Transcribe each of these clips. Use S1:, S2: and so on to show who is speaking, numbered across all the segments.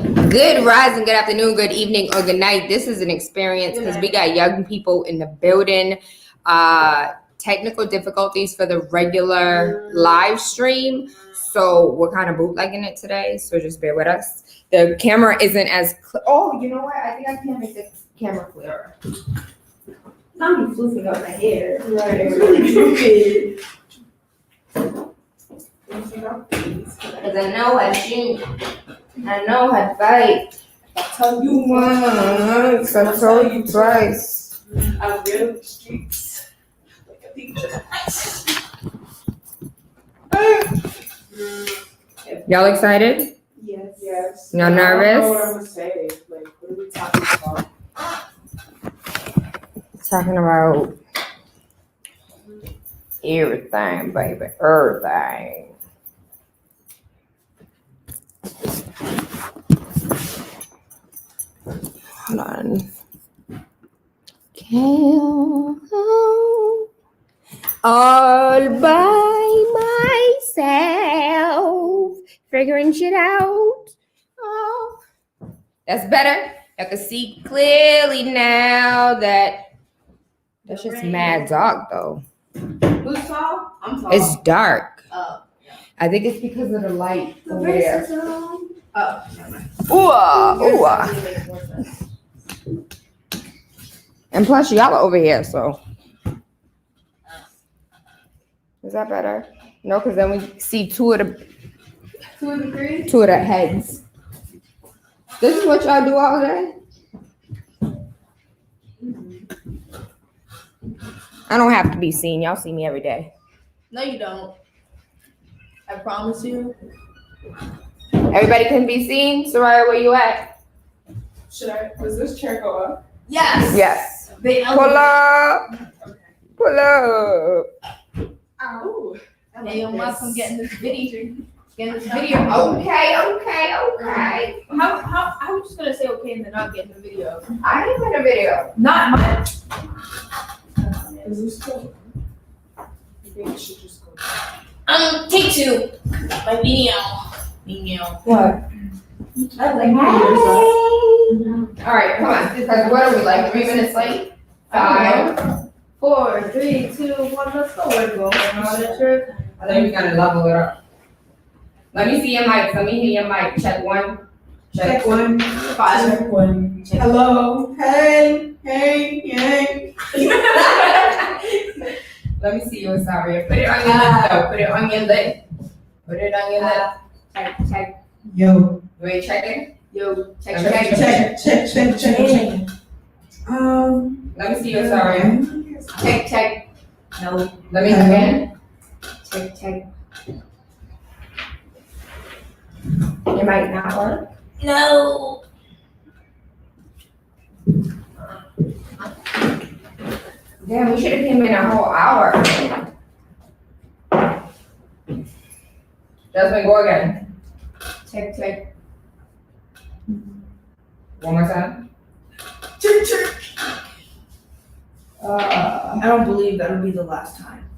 S1: Good rising, good afternoon, good evening, or good night. This is an experience because we got young people in the building. Technical difficulties for the regular live stream. So we're kind of bootlegging it today. So just bear with us. The camera isn't as clear. Oh, you know what? I think I can make the camera clearer.
S2: I'm floofing up my hair.
S1: Right.
S2: It's really droopy.
S1: Because I know how to shoot. I know how to fight.
S2: I tell you
S1: once, I told you twice.
S2: I'm real in the streets. Like a thief.
S1: Y'all excited?
S2: Yes.
S1: Y'all
S2: I don't
S1: nervous?
S2: know what I'm gonna say. Like, what are we talking about?
S1: Talking about everything, baby. Everything. Hold on. All by myself, figuring shit out. Oh, that's better. I can see clearly now that that's just mad dark though.
S2: Who's tall? I'm tall.
S1: It's dark.
S2: Oh.
S1: I think it's because of the light
S2: The
S1: over there.
S2: racism. Oh, never mind.
S1: Ooh. And plus, y'all are over here, so. Is that better? No, because then we see two of the heads. This is what y'all do all day? I don't have to be seen. Y'all see me every day.
S2: No, you don't. I promise you.
S1: Everybody can be seen. Soraya, where you at?
S2: Does this chair go up? Yes.
S1: Yes.
S2: They
S1: Pull up. Pull up.
S2: Ow. Hey, I'm welcome getting this video.
S1: Okay.
S2: I'm just gonna say okay and then not get in the video.
S1: I didn't get a video.
S2: Not much.
S3: Is this still? I think it should just go.
S2: Take two. My video.
S1: What?
S2: I like
S1: All right, come on. Because what are we, like 3 minutes late? 5,
S2: 4, 3, 2, 1. Let's go. We're going on a trip.
S1: I think we gotta level it up. Let me see your mic. Let me hear your mic. Check 1.
S3: Check 1.
S2: 5.
S3: Check 1. Hello. Hey.
S1: Let me see you, sorry. Put it on your lip, though. Put it on your lip. Put it on your lip. Check.
S3: Yo.
S1: You ain't checking?
S2: Yo.
S1: Check.
S3: Check.
S1: Let me see you, sorry. Check.
S2: No.
S1: Let me again. Check. It might not work.
S2: No.
S1: Damn, we should have came in a whole hour. Desmond, go again. Check. One more time.
S2: Check. I don't believe that'll be the last time.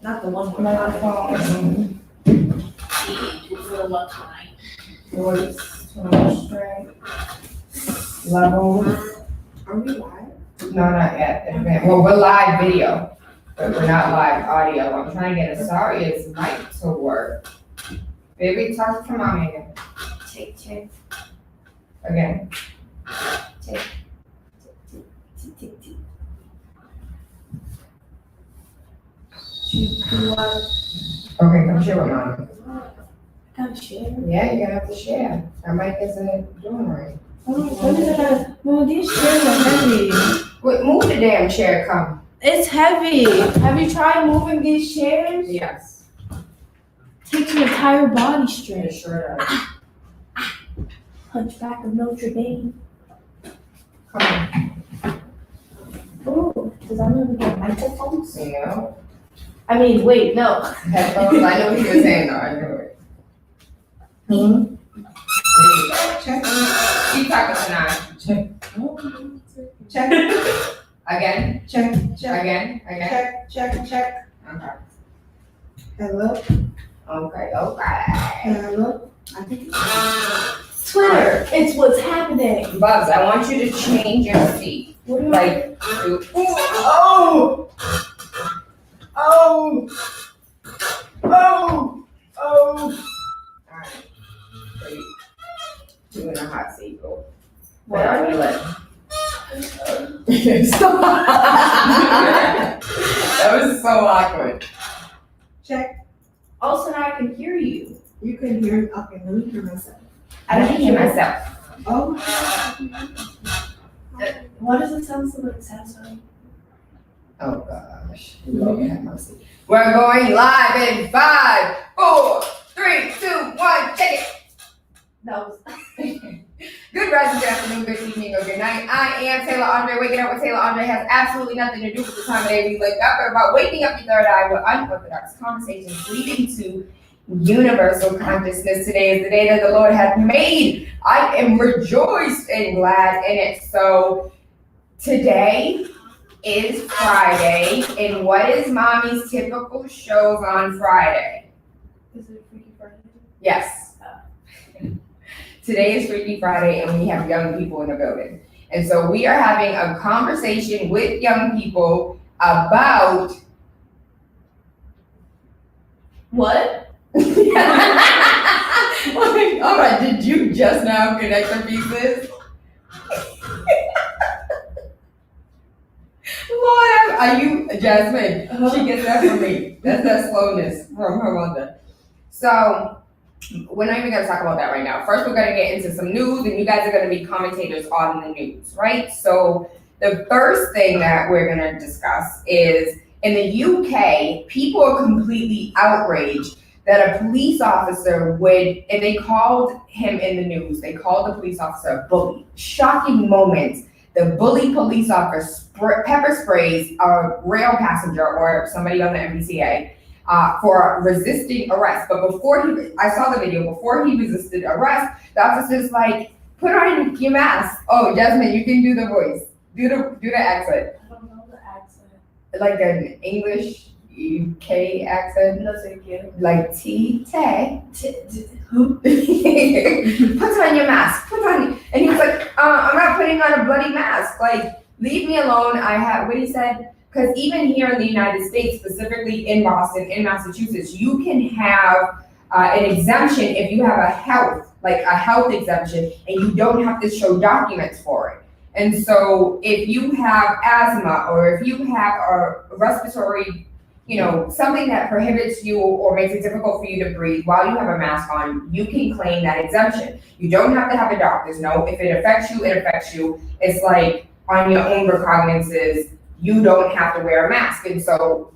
S2: Not the one more time. One time.
S1: Voice, tone, strength, levels.
S2: Are we live?
S1: No, not yet. Well, we're live video, but we're not live audio. I'm trying to get Asaria's mic to work. Baby, talk to mommy again. Check. Again. Check. Okay, come share with mommy.
S2: Can I share?
S1: Yeah, you're gonna have to share. Our mic isn't doing right.
S2: No, these chairs are heavy.
S1: Wait, move the damn chair, come.
S2: It's heavy. Have you tried moving these chairs?
S1: Yes.
S2: Takes your entire body
S1: It
S2: strength.
S1: sure does.
S2: Hunchback of Notre Dame.
S1: Come on.
S2: Ooh, does that mean we get microphones?
S1: You know?
S2: I mean, wait, no.
S1: Headphones, I know what you were saying though, I knew it.
S3: Check.
S1: Keep talking tonight.
S3: Check.
S1: Again?
S3: Check.
S1: Again?
S3: Check.
S1: Okay.
S3: Hello.
S1: Okay.
S3: Hello.
S2: Twin
S3: It's what's happening.
S1: Bubs, I want you to change your seat.
S3: What do
S1: Like,
S2: Oh! Oh! Oh! Oh!
S1: alright. So you in a hot seat, go.
S3: What are you?
S1: Stop. That was so awkward.
S2: Check.
S3: Also, now I can hear you.
S2: You can hear. Okay, let me hear myself.
S1: I don't hear myself.
S2: Oh.
S3: Why does it sound so like satisfying?
S1: Oh gosh. Lord have mercy. We're going live in 5, 4, 3, 2, 1, check it.
S3: That was.
S1: Good rising, good afternoon, good evening, or good night. I am Tayla Andre. Waking up with Tayla Andre has absolutely nothing to do with the time of day we wake up, but about waking up your third eye with unorthodox conversations leading to universal consciousness. Today is the day that the Lord hath made. I am rejoiced and glad in it. So today is Friday, and what is mommy's typical shows on Friday?
S3: Is it Freaky Friday?
S1: Yes. Today is Freaky Friday, and we have young people in the building. And so we are having a conversation with young people about
S3: What?
S1: all right, did you just now connect the pieces? Lord, are you Jasmine? She gets that from me. That's that slowness from her mother. So we're not even gonna talk about that right now. First, we're gonna get into some news, and you guys are gonna be commentators on the news, right? So the first thing that we're gonna discuss is in the UK, people are completely outraged that a police officer would, and they called him in the news, they called the police officer a bully. Shocking moments. The bully police officer pepper sprays a rail passenger or somebody on the MBTA for resisting arrest. But I saw the video, before he resisted arrest, the officer's like, put on your mask. Oh, Jasmine, you can do the voice. Do the accent.
S3: I don't know the accent.
S1: Like an English UK accent.
S3: No, thank you.
S1: Like Tay.
S3: Who?
S1: Put on your mask. And he was like, I'm not putting on a bloody mask. Like, leave me alone. What he said, because even here in the United States, specifically in Boston, in Massachusetts, you can have an exemption if you have a health exemption, and you don't have to show documents for it. And so if you have asthma, or if you have a respiratory, something that prohibits you or makes it difficult for you to breathe while you have a mask on, you can claim that exemption. You don't have to have a doctor's note. If it affects you, it affects you. It's like on your own recognizances, you don't have to wear a mask. And so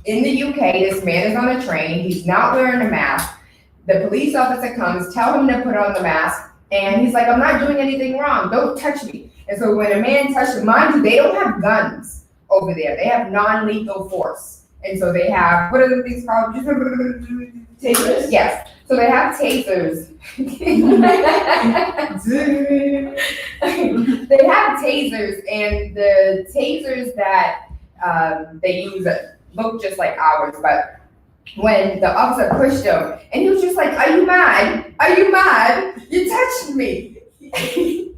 S1: in the UK, this man is on a train. He's not wearing a mask. The police officer comes, tell him to put on the mask. And he's like, I'm not doing anything wrong. Don't touch me. And so when a man touches him, mind you, they don't have guns over there. They have non-lethal force. And so they have, what are the things called?
S3: Tasers?
S1: Yes. So they have tasers. They have tasers, and the tasers that they use look just like ours, but when the officer pushed him, and he was just like, are you mad? Are you mad? You touched me.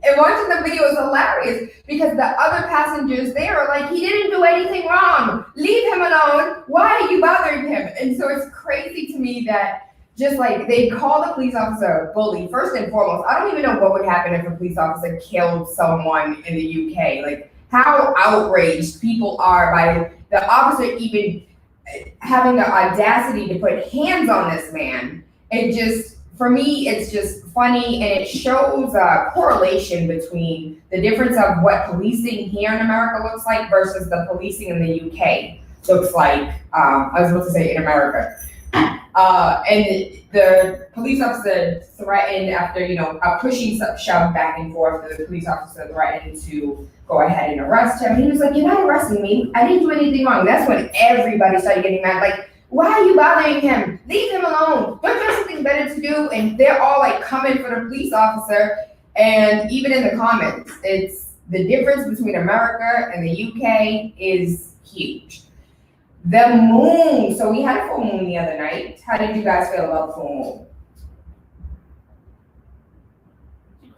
S1: And watching the video is hilarious because the other passengers there are like, he didn't do anything wrong. Leave him alone. Why are you bothering him? And so it's crazy to me that just like they call the police officer a bully. First and foremost, I don't even know what would happen if a police officer killed someone in the UK. Like how outraged people are by the officer even having the audacity to put hands on this man. For me, it's just funny, and it shows a correlation between the difference of what policing here in America looks like versus the policing in the UK looks like. I was supposed to say in America. And the police officer threatened after, a pushing shove back and forth, the police officer threatened to go ahead and arrest him. He was like, you're not arresting me. I didn't do anything wrong. That's when everybody started getting mad. Like, why are you bothering him? Leave him alone. Don't you have something better to do? And they're all like coming for the police officer. And even in the comments, it's the difference between America and the UK is huge. The moon. So we had a full moon the other night. How did you guys feel about the full moon?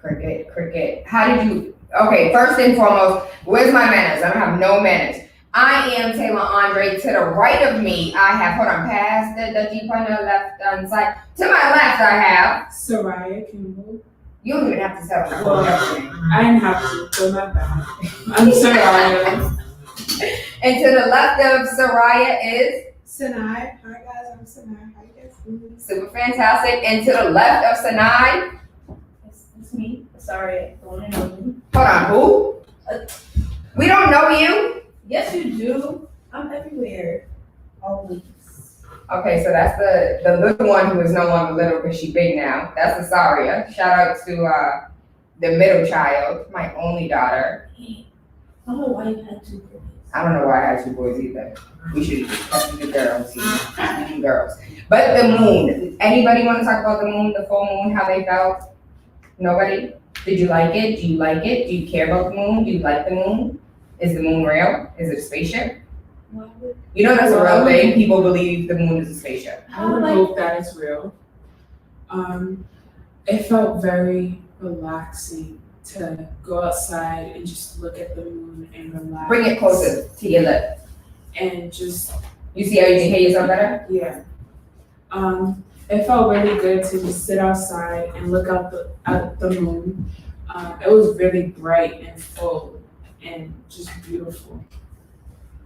S1: Cricket. How did you? Okay, first and foremost, where's my manners? I don't have no manners. I am Tayla Andre. To the right of me, I have, hold on, past the G pointer left side. To my left, I have.
S3: Soraya Kimball.
S1: You don't even have to tell me.
S3: Well, I didn't have to, so not bad. I'm Soraya.
S1: And to the left of Soraya is
S3: Sinai. Hi guys, I'm Sinai. How you guys doing?
S1: super fantastic. And to the left of Sinai,
S2: It's me. Sorry, the one and only.
S1: hold on, who? We don't know you.
S2: Yes, you do. I'm everywhere. Always.
S1: Okay, so that's the little one who is no longer little because she's big now. That's Asaria. Shout out to the middle child, my only daughter.
S2: I don't know why you had two boys.
S1: I don't know why I had two boys either. We should have the girls here. Girls. But the moon. Anybody want to talk about the moon, the full moon, how they felt? Nobody? Did you like it? Do you like it? Do you care about the moon? Do you like the moon? Is the moon real? Is it a spaceship?
S2: Why would-
S1: You know that's a real thing. People believe the moon is a spaceship.
S3: I would hope that is real. It felt very relaxing to go outside and just look at the moon and relax.
S1: Bring it closer to your lip.
S3: And just,
S1: You see how you can hear yourself better?
S3: yeah. It felt really good to just sit outside and look out at the moon. It was really bright and full and just beautiful.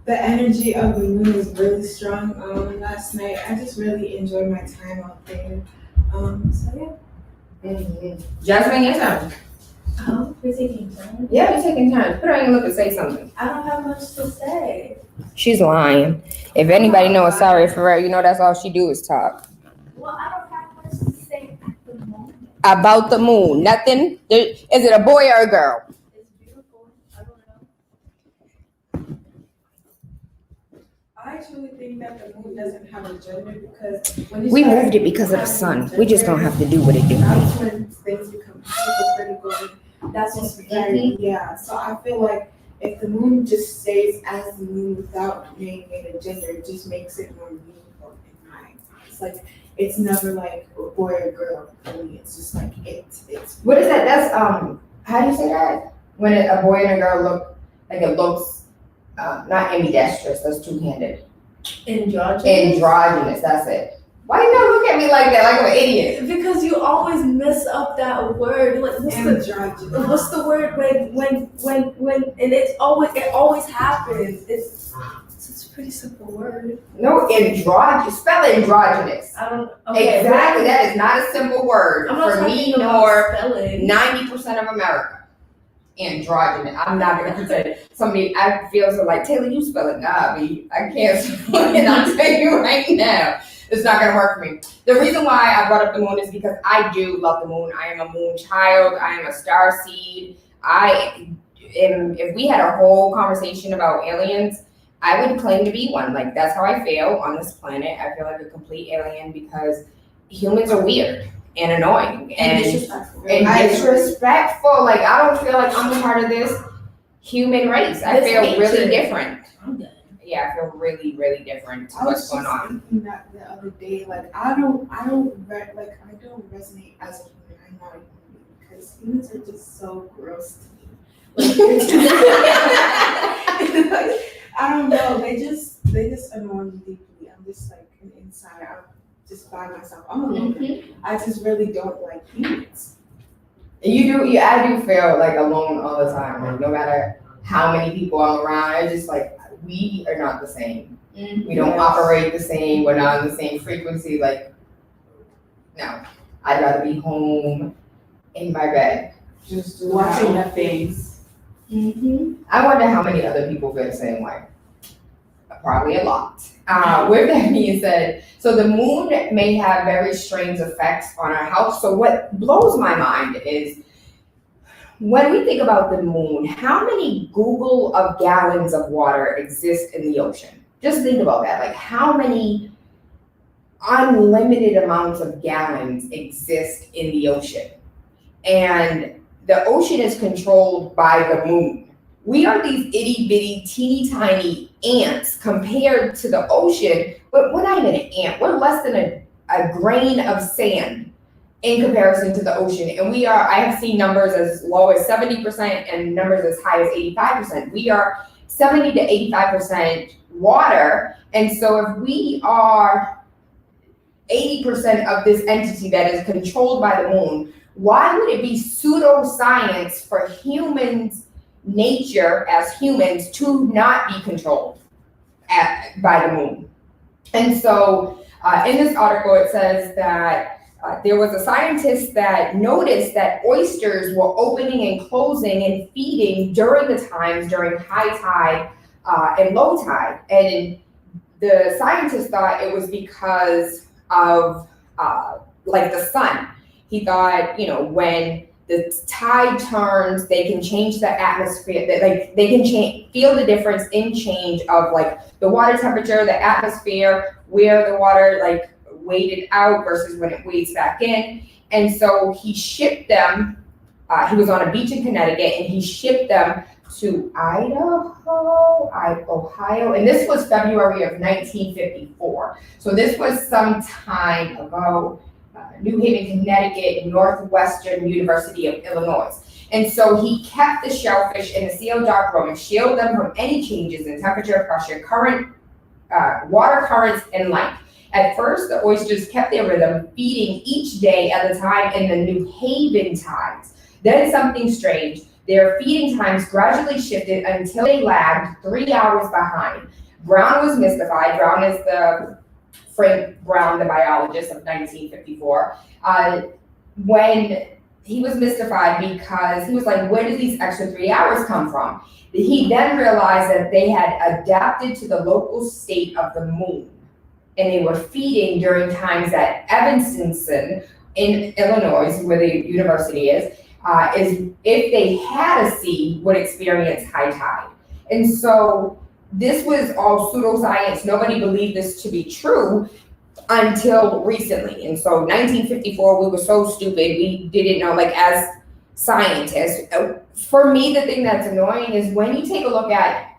S4: The energy of the moon was really strong last night. I just really enjoyed my time out there. So yeah.
S1: Jasmine, your turn.
S2: Oh, we're taking turns.
S1: Yeah, we're taking turns. Put her on your lip and say something.
S2: I don't have much to say.
S1: She's lying. If anybody knows sorry for her, you know that's all she do is talk.
S2: Well, I don't have much to say at the moment.
S1: About the moon. Nothing. Is it a boy or a girl?
S2: It's beautiful. I don't know.
S4: I actually think that the moon doesn't have a gender because when you
S1: We
S4: start
S1: moved it because of the
S4: having
S1: sun. We just gonna have to do what it do.
S4: That's when things become super critical. That's just very, yeah. So I feel like if the moon just stays as the moon without being made a gender, it just makes it more meaningful in my eyes. It's like it's never like a boy or girl for me. It's just like it's
S1: What is that? That's how do you say that? When a boy and a girl look like it looks not ambidextrous, that's two-handed.
S2: Androgynous?
S1: Androgynous, that's it. Why you gotta look at me like that, like I'm an idiot?
S2: Because you always mess up that word. Like
S4: androgynous.
S2: what's the word when and it always happens. It's a pretty simple word.
S1: No, androgynous. Spell androgynous.
S2: I don't okay.
S1: Exactly, that is not a simple word
S2: I'm not
S1: for me
S2: talking
S1: nor
S2: about spelling.
S1: 90% of America. Androgynous. I'm not gonna pretend. Somebody, I feel so like Taylor, you spell it. Nah, I can't spell it. I'll tell you right now. It's not gonna work for me. The reason why I brought up the moon is because I do love the moon. I am a moon child. I am a star seed. If we had a whole conversation about aliens, I would claim to be one. Like that's how I feel on this planet. I feel like a complete alien because humans are weird and annoying and
S2: disrespectful.
S1: disrespectful. Like I don't feel like I'm a part of this human race. I
S2: This
S1: feel
S2: nature.
S1: really different.
S2: I'm good.
S1: Yeah, I feel really, really different to
S4: I
S1: what's
S4: was
S1: going
S4: just
S1: on.
S4: thinking that the other day, like I don't resonate as a human. I'm not a human being because humans are just so gross to me. Like, I don't know. They just annoy me deeply. I'm just like an inside. I'm just by myself. I'm alone. I just really don't like humans.
S1: I do feel like alone all the time. Like no matter how many people I'm around, it's just like we are not the same. We don't operate the same. We're not on the same frequency. Like, no, I'd rather be home in my bed.
S3: Just
S4: Watching
S3: the
S4: the things.
S1: I wonder how many other people feel the same way. Probably a lot. With that being said, so the moon may have very strange effects on our health. So what blows my mind is when we think about the moon, how many Google of gallons of water exist in the ocean? Just think about that. Like how many unlimited amounts of gallons exist in the ocean? And the ocean is controlled by the moon. We are these itty bitty, teeny tiny ants compared to the ocean, but we're not even an ant. We're less than a grain of sand in comparison to the ocean. And I have seen numbers as low as 70% and numbers as high as 85%. We are 70 to 85% water. And so if we are 80% of this entity that is controlled by the moon, why would it be pseudoscience for humans, nature as humans, to not be controlled by the moon? And so in this article, it says that there was a scientist that noticed that oysters were opening and closing and feeding during the times during high tide and low tide. And the scientist thought it was because of like the sun. He thought, when the tide turns, they can change the atmosphere, they can feel the difference in change of like the water temperature, the atmosphere, where the water waded out versus when it wades back in. And so he shipped them, he was on a beach in Connecticut, and he shipped them to Ohio, and this was February of 1954. So this was some time ago. New Haven, Connecticut, Northwestern University of Illinois. And so he kept the shellfish in a sealed dark room and shielded them from any changes in temperature, pressure, current, water currents, and light. At first, the oysters kept their rhythm, feeding each day at a time in the New Haven tides. Then something strange. Their feeding times gradually shifted until they lagged 3 hours behind. Brown was mystified. Brown is Frank Brown, the biologist of 1954, when he was mystified because he was like, where did these extra 3 hours come from? He then realized that they had adapted to the local state of the moon, and they were feeding during times that Evanston in Illinois, where the university is if they had a sea, would experience high tide. And so this was all pseudoscience. Nobody believed this to be true until recently. And so 1954, we were so stupid. We didn't know, as scientists. For me, the thing that's annoying is when you take a look at,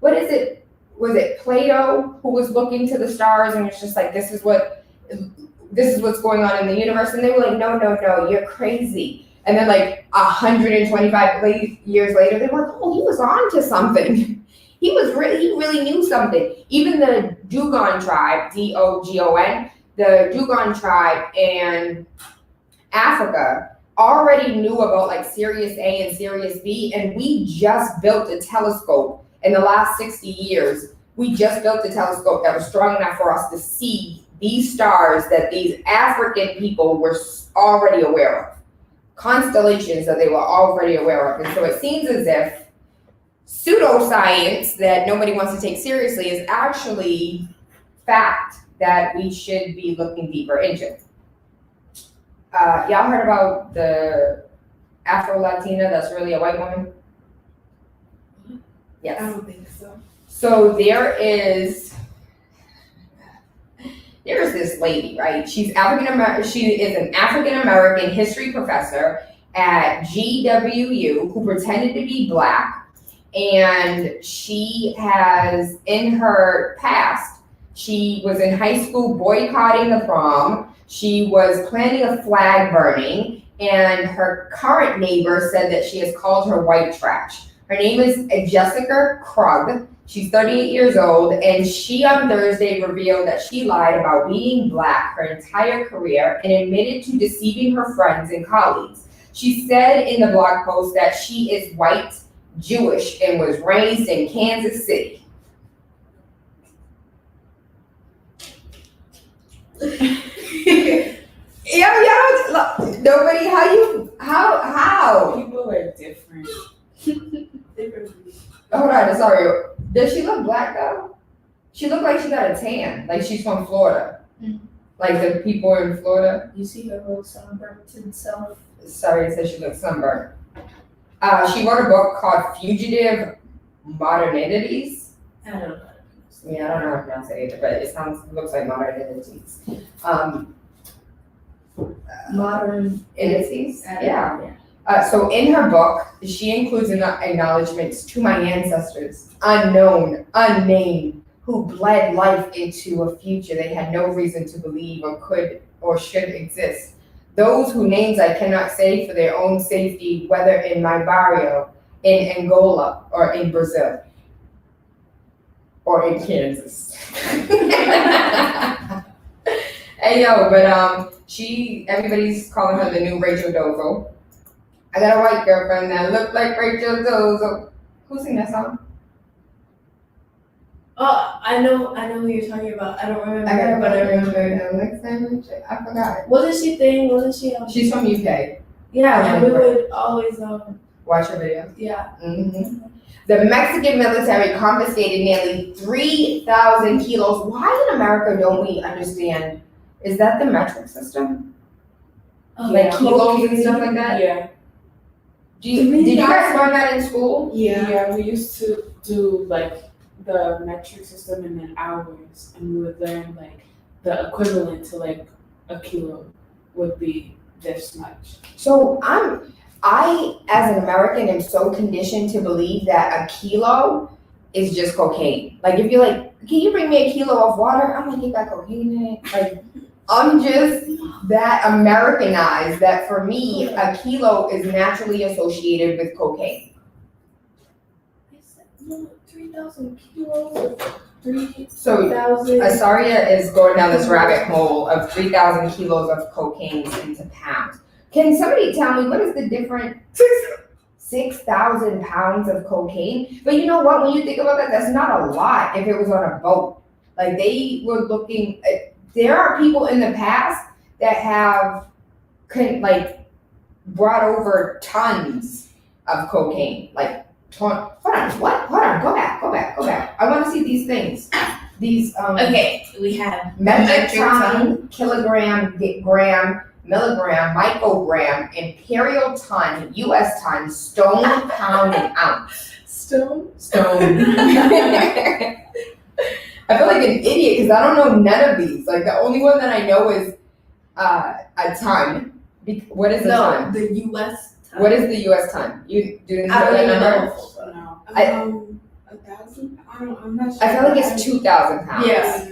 S1: what is it? Was it Plato who was looking to the stars and it's just like, this is what's going on in the universe? And they were like, no, you're crazy. And then 125 years later, they were like, oh, he was on to something. He really knew something. Even the Dogon tribe, D-O-G-O-N, the Dogon tribe in Africa already knew about Sirius A and Sirius B, and we just built a telescope in the last 60 years. We just built a telescope that was strong enough for us to see these stars that these African people were already aware of. Constellations that they were already aware of. And so it seems as if pseudoscience that nobody wants to take seriously is actually fact that we should be looking deeper into. Y'all heard about the Afro-Latina that's really a white woman? Yes.
S4: I don't think so.
S1: So there is this lady, right? She is an African-American history professor at GWU who pretended to be Black. And she has, in her past, she was in high school boycotting the prom. She was planning a flag burning. And her current neighbor said that she has called her white trash. Her name is Jessica Krug. She's 38 years old, and she on Thursday revealed that she lied about being Black her entire career and admitted to deceiving her friends and colleagues. She said in the blog post that she is white, Jewish, and was raised in Kansas City. Nobody, how?
S3: People are different.
S1: Hold on, sorry. Does she look Black though? She looked like she got a tan, like she's from Florida. Like the people in Florida.
S2: You see her little sunburnt self?
S1: Sorry, it says she looks sunburned. She wrote a book called Fugitive Modernities.
S2: I don't know.
S1: Yeah, I don't know how to pronounce it either, but it looks like modernities.
S2: Modern
S1: Entities? Yeah. So in her book, she includes acknowledgments to my ancestors, unknown, unnamed, who bled life into a future they had no reason to believe or could or should exist. those whose names I cannot say for their own safety, whether in my barrio, in Angola, or in Brazil, or in Kansas. Hey yo, but everybody's calling her the new Rachel Dozo. I got a white girlfriend that look like Rachel Dozo. Who sing that song?
S2: Oh, I know who you're talking about. I don't remember.
S1: I gotta
S2: but I remember.
S1: remember next time. I forgot.
S2: Wasn't she?
S1: She's from UK.
S2: Yeah, and we
S1: remember.
S2: would always
S1: Watch her videos.
S2: yeah.
S1: Mm-hmm. The Mexican military confiscated nearly 3,000 kilos. Why in America don't we understand? Is that the metric system? Like kilos and stuff like that?
S3: Yeah.
S1: Did you guys learn that in school?
S3: Yeah, we used to do like the metric system and then hours, and we would learn like the equivalent to like a kilo would be this much.
S1: So I, as an American, am so conditioned to believe that a kilo is just cocaine. Like if you're like, can you bring me a kilo of water? I'm like, you got cocaine in it? Like, I'm just that Americanized that for me, a kilo is naturally associated with cocaine.
S2: I said, no, 3,000 kilos.
S1: So
S2: 3,000.
S1: Asaria is going down this rabbit hole of 3,000 kilos of cocaine into pounds. Can somebody tell me what is the difference? 6,000 pounds of cocaine. But you know what? When you think about that, that's not a lot if it was on a boat. Like they were looking. There are people in the past that have brought over tons of cocaine. Hold on, what? Hold on, go back. I want to see these things. These
S2: Okay, we have
S1: metric ton, kilogram, gram, milligram, microgram, imperial ton, US ton, stone, pound, and ounce.
S3: Stone?
S1: I feel like an idiot because I don't know none of these. Like the only one that I know is a ton. What is a ton?
S2: the US ton.
S1: What is the US ton? You do you know
S2: I don't
S1: that
S2: even
S1: number?
S2: know.
S3: No.
S4: 1,000? I'm not sure.
S1: I feel like it's 2,000 pounds.
S2: Yeah.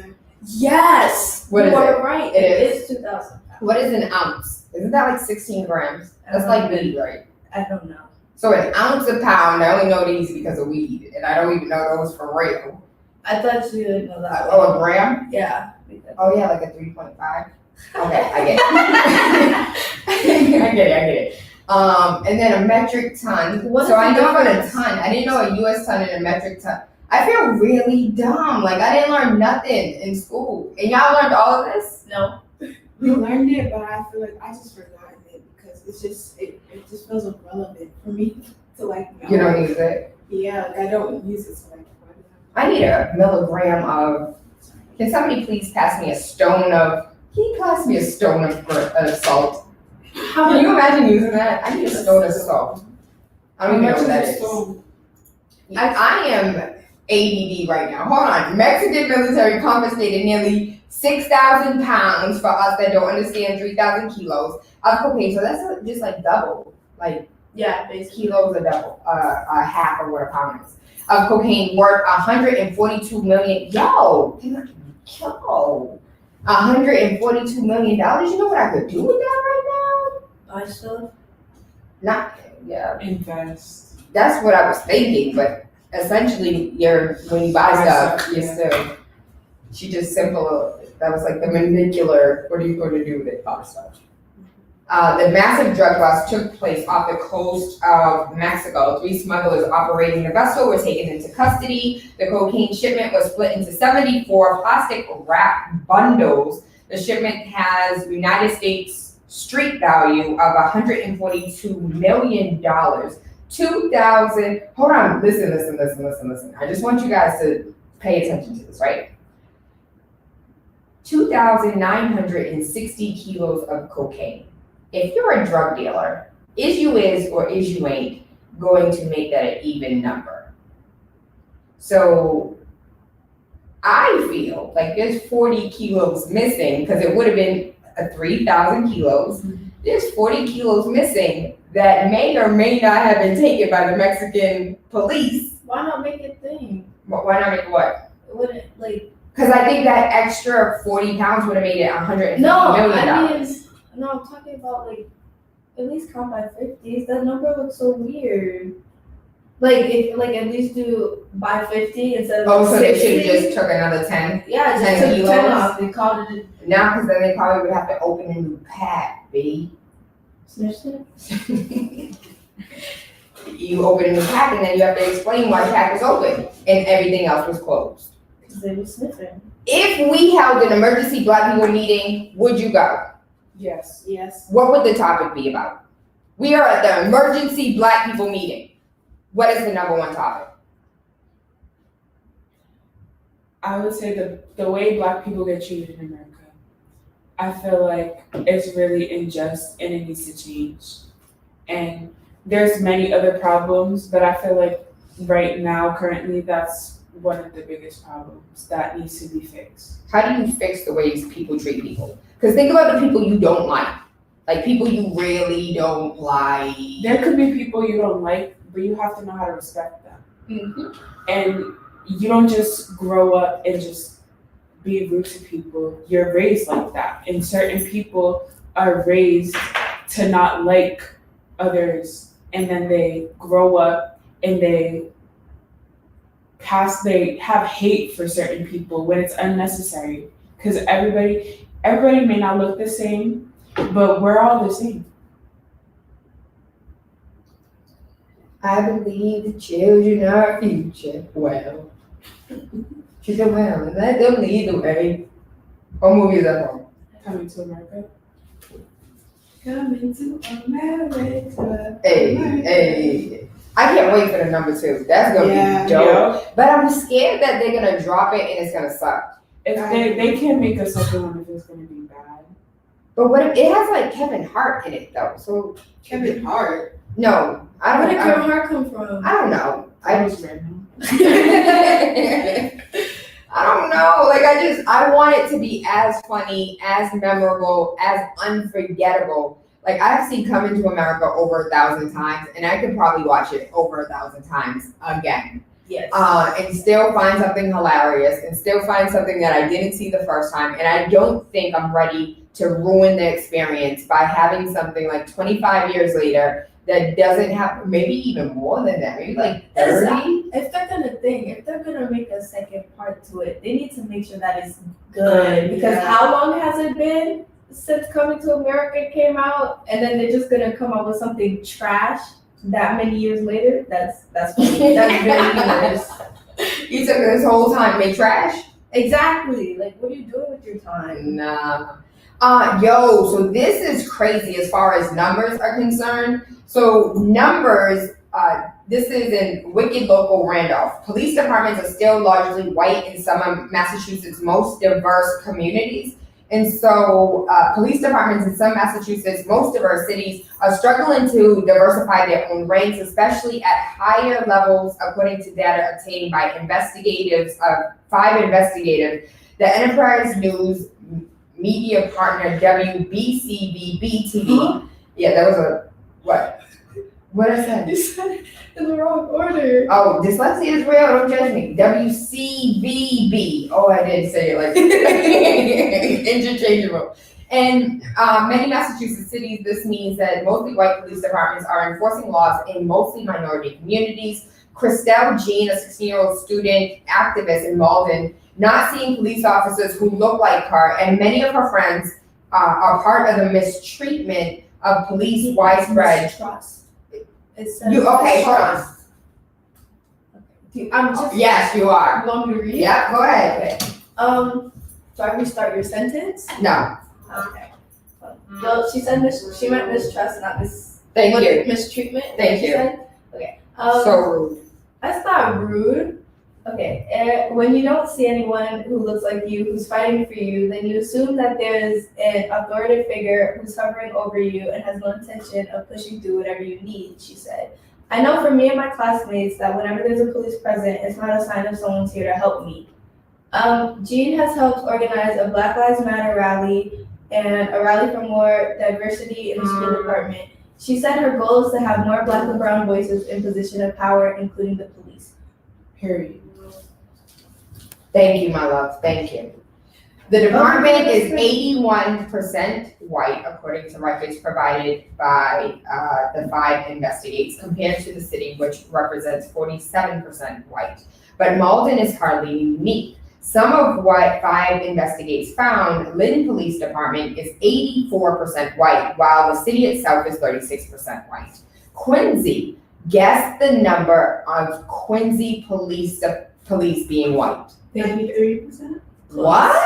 S2: Yes.
S1: What is
S2: you
S1: it?
S2: are right.
S1: It
S2: It
S1: is.
S2: is 2,000.
S1: What is an ounce? Isn't that like 16 grams? That's like weed, right?
S2: I don't know.
S1: So an ounce a pound, I only know these because of weed, and I don't even know those for real.
S2: I thought you didn't know that.
S1: Oh, a gram?
S2: Yeah.
S1: Oh yeah, like a 3.5. Okay, I get it. I get it. And then a metric ton.
S2: What
S1: So
S2: is
S1: I
S2: the
S1: know about a
S2: difference?
S1: ton. I didn't know a US ton and a metric ton. I feel really dumb. Like I didn't learn nothing in school. And y'all learned all of this?
S2: No.
S4: We learned it, but I feel like I just forgotten it because it just feels irrelevant for me to like know.
S1: You don't use it.
S4: Yeah, like I don't use it so like.
S1: I need a milligram of. Can somebody please pass me a stone of? Can you pass me a stone of salt? Can you imagine using that? I need a stone of salt. I don't even know what that is. I am ADD right now. Hold on. Mexican military confiscated nearly 6,000 pounds for us that don't understand 3,000 kilos of cocaine. So that's just like double. Like
S2: Yeah, basically.
S1: kilos are double, a half of what a pound is. Of cocaine worth 142 million. Yo, $142 million. You know what I could do with that right
S2: Buy stuff.
S1: now? Yeah,
S3: Invest.
S1: that's what I was thinking. But essentially, when you buy stuff, you're still. She just simple. That was like the manipular. What are you going to do with it? Buy stuff. The massive drug bust took place off the coast of Mexico. 3 smugglers operating the vessel were taken into custody. The cocaine shipment was split into 74 plastic wrap bundles. The shipment has United States street value of $142 million. 2,000. Hold on. Listen. I just want you guys to pay attention to this, right? 2,960 kilos of cocaine. If you're a drug dealer, is you or is you ain't going to make that an even number. So I feel like there's 40 kilos missing because it would have been 3,000 kilos. There's 40 kilos missing that may or may not have been taken by the Mexican police.
S2: Why not make it thing?
S1: Why not make what?
S2: It wouldn't like.
S1: Because I think that extra 40 pounds would have made it $150
S2: No,
S1: million.
S2: I mean, No, I'm talking about like at least count by 50s. That number looks so weird. Like if like at least do by 50 instead of
S1: Oh, so they should
S2: 60.
S1: have just took another 10?
S2: Yeah, just
S1: 10
S2: took 10
S1: kilos?
S2: off. They called it
S1: Now, because then they probably would have to open a new pack, B.
S2: a snitch snitch.
S1: You open a new pack and then you have to explain why the pack was open and everything else was closed.
S2: Because they were sniffing.
S1: If we held an emergency Black people meeting, would you go?
S3: Yes.
S4: Yes.
S1: What would the topic be about? We are at the emergency Black people meeting. What is the number one topic?
S3: I would say the way Black people get treated in America. I feel like it's really unjust and it needs to change. And there's many other problems, but I feel like right now, currently, that's one of the biggest problems that needs to be fixed.
S1: How do you fix the ways people treat people? Because think about the people you don't like people you really don't like.
S3: There could be people you don't like, but you have to know how to respect them.
S1: Mhm.
S3: And you don't just grow up and just be rude to people. You're raised like that. And certain people are raised to not like others, and then they grow up and they have hate for certain people when it's unnecessary. Because everybody may not look the same, but we're all the same.
S1: I believe the children are our future. Well, she said, well, let them lead the way. What movie is that from?
S3: Coming to America.
S4: Coming to America.
S1: Hey. I can't wait for the number 2. That's gonna
S4: Yeah.
S1: be dope. But I'm scared that they're gonna drop it and it's gonna suck.
S3: If they can't make a second one if it's gonna be bad.
S1: But what if it has like Kevin Hart in it though? So
S4: Kevin Hart.
S1: no, I
S2: Where
S1: don't.
S2: did Kevin Hart come from?
S1: I don't know.
S3: I
S1: I
S3: was random.
S1: I don't know. Like I want it to be as funny, as memorable, as unforgettable. Like I've seen Coming to America over 1,000 times, and I could probably watch it over 1,000 times again.
S2: Yes.
S1: And still find something hilarious, and still find something that I didn't see the first time. And I don't think I'm ready to ruin the experience by having something like 25 years later that doesn't have, maybe even more than that, maybe like 30.
S2: If they're gonna make a second part to it, they need to make sure that it's good. Because
S4: Yeah.
S2: how long has it been since Coming to America came out, and then they're just gonna come up with something trash that many years later? That's funny. That's very humorous.
S1: You took this whole time to make trash?
S2: Exactly. Like, what are you doing with your time?
S1: Nah. So this is crazy as far as numbers are concerned. So numbers, this is in Wicked Local Randolph. Police departments are still largely white in some of Massachusetts' most diverse communities. And so police departments in some Massachusetts' most diverse cities are struggling to diversify their own ranks, especially at higher levels, according to data obtained by investigators, 5 investigators. The Enterprise News media partner WBCVB TV. Yeah, that was a, what? What I said?
S2: You said it in the wrong order.
S1: Oh, dyslexia is real, don't judge me. WCVB. Oh, I did say it like interchangeable. And many Massachusetts cities, this means that mostly white police departments are enforcing laws in mostly minority communities. Christelle Jean, a 16-year-old student activist in Malden, not seeing police officers who look like her, and many of her friends are part of the mistreatment of police widespread.
S2: Trust. It says
S1: Okay, hold on.
S2: I'm just.
S1: Yes, you are.
S2: You want me to read?
S1: Yeah, go ahead.
S2: Okay. So I restart your sentence?
S1: No,
S2: Okay. Well, she said she meant mistrust, not
S1: thank you.
S2: mistreatment.
S1: Thank
S2: she
S1: you.
S2: said? Okay.
S1: So rude.
S2: That's not rude. Okay. When you don't see anyone who looks like you, who's fighting for you, then you assume that there's an authoritative figure who's hovering over you and has no intention of pushing through whatever you need, she said. I know for me and my classmates that whenever there's a police present, it's not a sign of someone's here to help me. Jean has helped organize a Black Lives Matter rally and a rally for more diversity in the school department. She said her goal is to have more Black and brown voices in position of power, including the police.
S3: Period.
S1: thank you, my love. Thank you. The department is 81% white, according to records provided by the 5 investigates, compared to the city, which represents 47% white. But Malden is hardly unique. Some of what 5 investigates found, Lynn Police Department is 84% white, while the city itself is 36% white. Quincy, guess the number of Quincy police being white.
S4: 33%?
S1: What?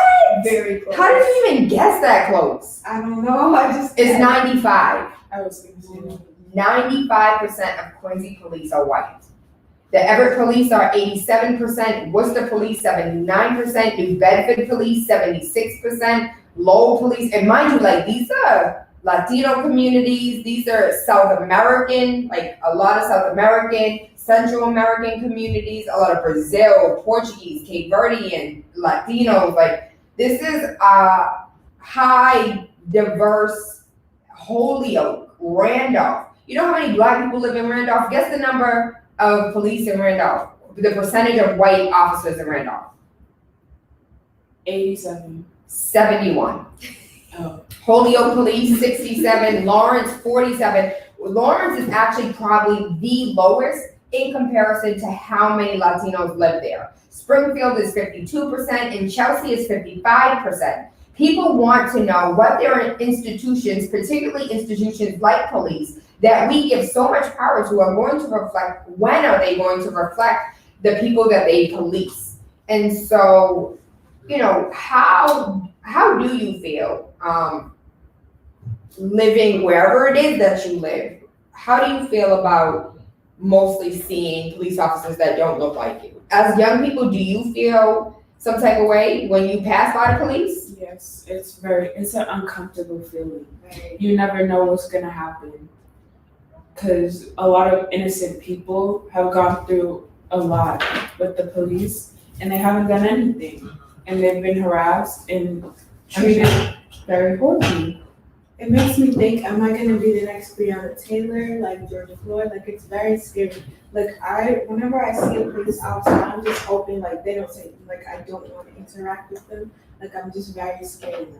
S2: Very close.
S1: How did you even guess that close?
S4: I don't know. I just.
S1: It's 95.
S3: I was gonna say that.
S1: 95% of Quincy police are white. The Everett police are 87%, Worcester police 79%, New Bedford police 76%, Lowell police, and mind you, like these are Latino communities, these are South American, like a lot of South American, Central American communities, a lot of Brazil, Portuguese, Cape Verdean, Latinos, like this is a high, diverse, Holyoke, Randolph. You know how many black people live in Randolph? Guess the number of police in Randolph, the percentage of white officers in Randolph.
S3: 87.
S1: 71.
S3: Oh.
S1: Holyoke police 67, Lawrence 47. Lawrence is actually probably the lowest in comparison to how many Latinos live there. Springfield is 52% and Chelsea is 55%. People want to know what their institutions, particularly institutions like police, that we give so much power to, are going to reflect. When are they going to reflect the people that they police? And so, you know, how do you feel living wherever it is that you live? How do you feel about mostly seeing police officers that don't look like you? As young people, do you feel some type of way when you pass by the police?
S3: Yes, it's an uncomfortable feeling.
S4: Right.
S3: You never know what's gonna happen. Because a lot of innocent people have gone through a lot with the police and they haven't done anything. And they've been harassed and treated very horribly.
S4: It makes me think, am I gonna be the next Breonna Taylor, like George Floyd? Like, it's very scary. Like, whenever I see a police officer, I'm just hoping, like, they don't say, like, I don't want to interact with them. Like, I'm just very scared of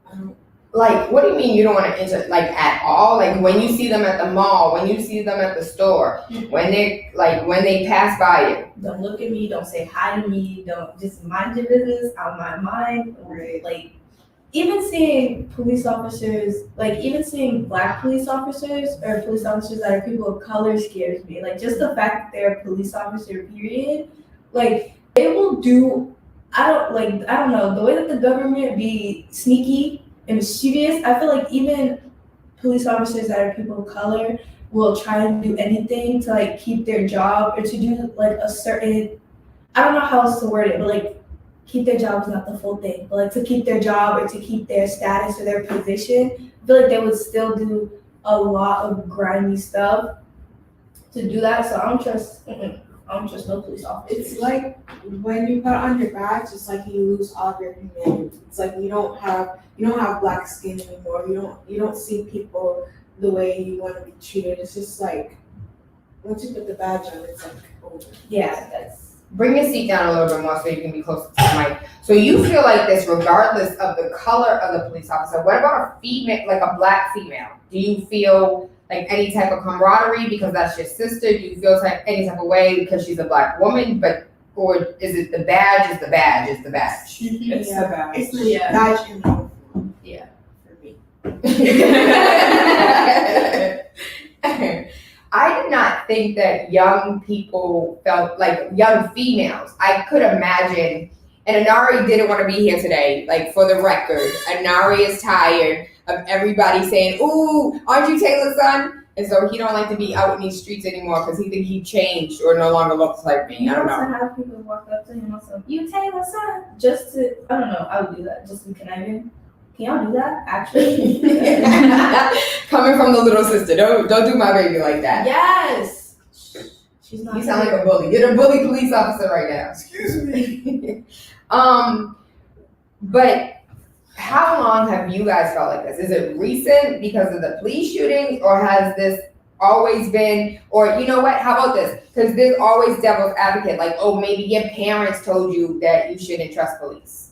S4: them.
S1: Like, what do you mean you don't want to enter, like, at all? Like, when you see them at the mall, when you see them at the store, when they pass by you.
S2: Don't look at me, don't say hi to me, don't just mind your business, out my mind.
S4: Right.
S2: Like, even seeing police officers, like even seeing black police officers or police officers that are people of color scares me. Like just the fact that they're a police officer, period, like they will do, I don't know, the way that the government be sneaky and mischievous, I feel like even police officers that are people of color will try and do anything to like keep their job or to do like a certain, I don't know how else to word it, but like keep their job is not the full thing, but like to keep their job or to keep their status or their position, I feel like they would still do a lot of grimy stuff to do that. So I don't trust no police officers.
S4: It's like when you put on your badge, it's like you lose all of your humanity. It's like you don't have black skin anymore. You don't see people the way you want to be treated. It's just like once you put the badge on, it's like over.
S2: Yeah, that's.
S1: Bring your seat down a little bit more so you can be closer to the mic. So you feel like this regardless of the color of the police officer. What about a female, like a black female? Do you feel like any type of camaraderie because that's your sister? Do you feel any type of way because she's a black woman? Or is it the badge is the badge is the badge?
S3: It's the badge.
S4: It's the badge and uniform.
S2: Yeah.
S4: For me.
S1: I did not think that young people felt like young females. I could imagine, and Anari didn't want to be here today. Like for the record, Anari is tired of everybody saying, "Ooh, aren't you Tayla's son?" And so he don't like to be out in these streets anymore because he think he changed or no longer looks like me. I don't know.
S2: To have people walk up to him and say, "You Taylor's son," just to, I don't know, I would do that just to be conniving. Can y'all do that? Actually,
S1: Coming from the little sister, don't do my baby like that.
S2: yes. She's not.
S1: You sound like a bully. You're the bully police officer right now.
S4: Excuse me.
S1: But how long have you guys felt like this? Is it recent because of the police shootings, or has this always been? Or you know what? How about this? Because there's always devil's advocate, like, oh, maybe your parents told you that you shouldn't trust police.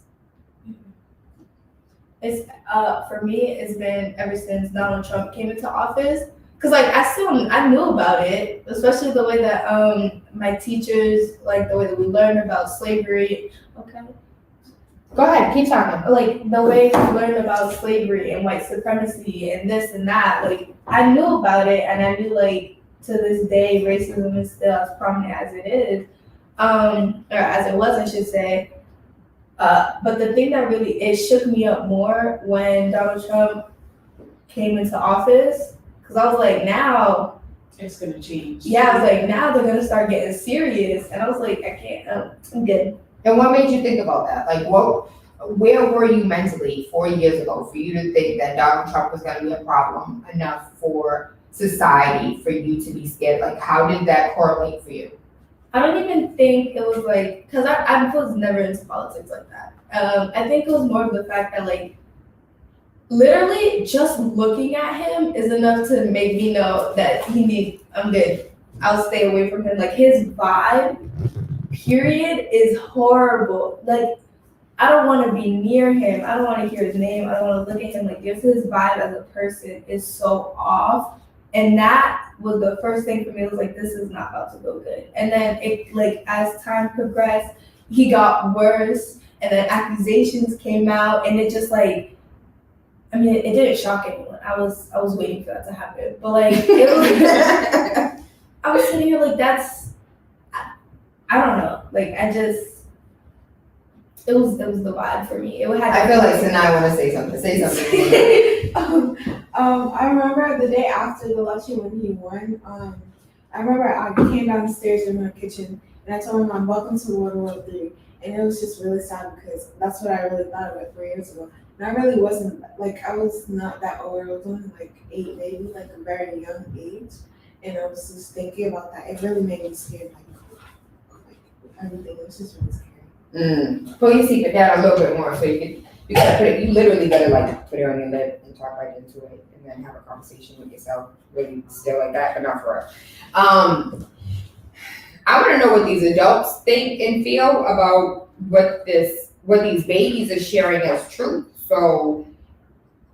S2: It's for me, it's been ever since Donald Trump came into office. Cause like I knew about it, especially the way that my teachers, like the way that we learned about slavery. Okay.
S1: Go ahead, keep talking.
S2: Like the way we learned about slavery and white supremacy and this and that. Like I knew about it, and I knew like to this day racism is still as prominent as it is, or as it was, I should say. But the thing that really it shook me up more when Donald Trump came into office, because I was like, now,
S3: It's gonna change.
S2: yeah, I was like, now they're gonna start getting serious, and I was like, I can't, I'm good.
S1: And what made you think about that? Like, where were you mentally 4 years ago for you to think that Donald Trump was going to be a problem enough for society for you to be scared? Like, how did that correlate for you?
S2: I don't even think it was like, because I was never into politics like that. I think it was more of the fact that like, literally just looking at him is enough to make me know that I'm good. I'll stay away from him. Like his vibe, period, is horrible. Like I don't want to be near him. I don't want to hear his name. I don't want to look at him. Like just his vibe as a person is so off. And that was the first thing for me. It was like, this is not about to go good. And then it like as time progressed, he got worse, and then accusations came out, and it just like, I mean, it didn't shock anyone. I was waiting for that to happen, but like it was. I was sitting here like I don't know. Like I just, it was the vibe for me. It had.
S1: I feel like Sanai want to say something. Say something.
S4: I remember the day after the election when he won. I remember I came downstairs in my kitchen and I told my mom, "Welcome to World War III," and it was just really sad because that's what I really thought about 3 years ago. And I really wasn't like I was not that old. I was only like 8, maybe like a very young age, and I was just thinking about that. It really made me scared. Like everything. It was just really scary.
S1: Pull your seat down a little bit more so you gotta put it, you literally gotta like put it on your lip and talk right into it and then have a conversation with yourself, really still like that, but not for us. I wanna know what these adults think and feel about what these babies are sharing as truth. So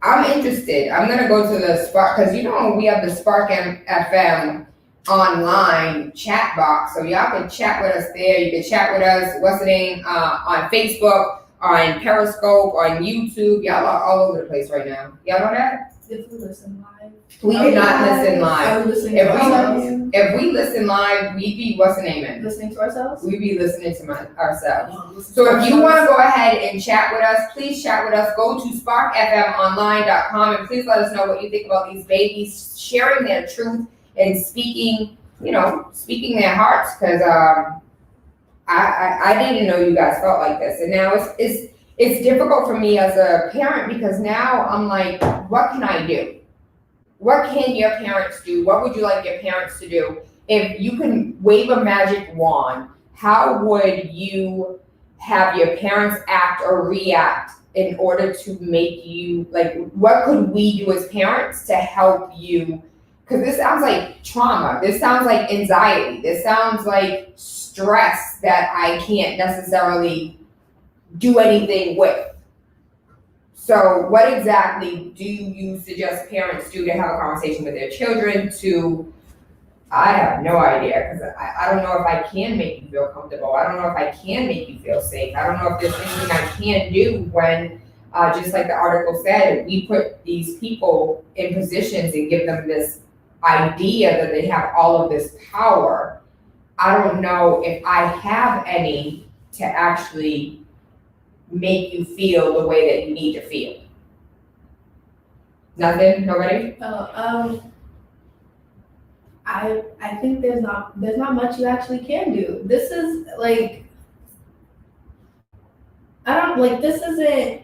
S1: I'm interested. I'm gonna go to the Spark, because we have the Spark FM online chat box, so y'all can chat with us there. You can chat with us, on Facebook, on Periscope, on YouTube. Y'all are all over the place right now. Y'all know that?
S2: If we listen live.
S1: We do not listen live.
S2: Are we listening to ourselves?
S1: If we listen live, we be
S2: Listening to ourselves?
S1: we be listening to ourselves. So if you want to go ahead and chat with us, please chat with us. Go to sparkfmonline.com and please let us know what you think about these babies sharing their truth and speaking their hearts. Because I didn't know you guys felt like this, and now it's difficult for me as a parent because now I'm like, what can I do? What can your parents do? What would you like your parents to do? If you can wave a magic wand, how would you have your parents act or react in order to make you, like, what could we do as parents to help you? Because this sounds like trauma. This sounds like anxiety. This sounds like stress that I can't necessarily do anything with. So what exactly do you suggest parents do to have a conversation with their children I have no idea, because I don't know if I can make you feel comfortable. I don't know if I can make you feel safe. I don't know if there's anything I can do when, just like the article said, we put these people in positions and give them this idea that they have all of this power. I don't know if I have any to actually make you feel the way that you need to feel. Nothing? Nobody?
S2: I think there's not much you actually can do. This is like, this isn't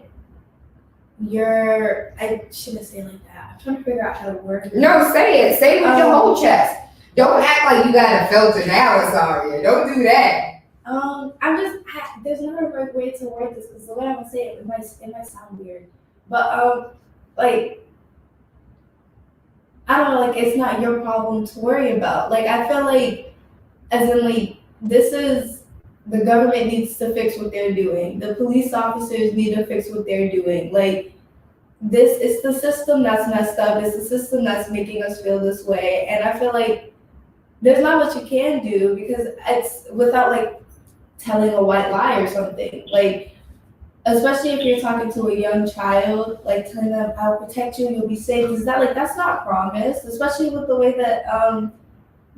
S2: I shouldn't say it like that. I'm trying to figure out how to word it.
S1: No, say it. Say it with your whole chest. Don't act like you got a filter now, Asaria. Don't do that.
S2: There's not a right way to word this, because the way I'm gonna say it might sound weird. But like, I don't know, like, it's not your problem to worry about. Like, I feel like, as in, like, the government needs to fix what they're doing. The police officers need to fix what they're doing. Like, this is the system that's messed up. It's the system that's making us feel this way. And I feel like there's not much you can do because it's without like telling a white lie or something. Like, especially if you're talking to a young child, like telling them, I'll protect you, you'll be safe. Is that like, that's not promise, especially with the way that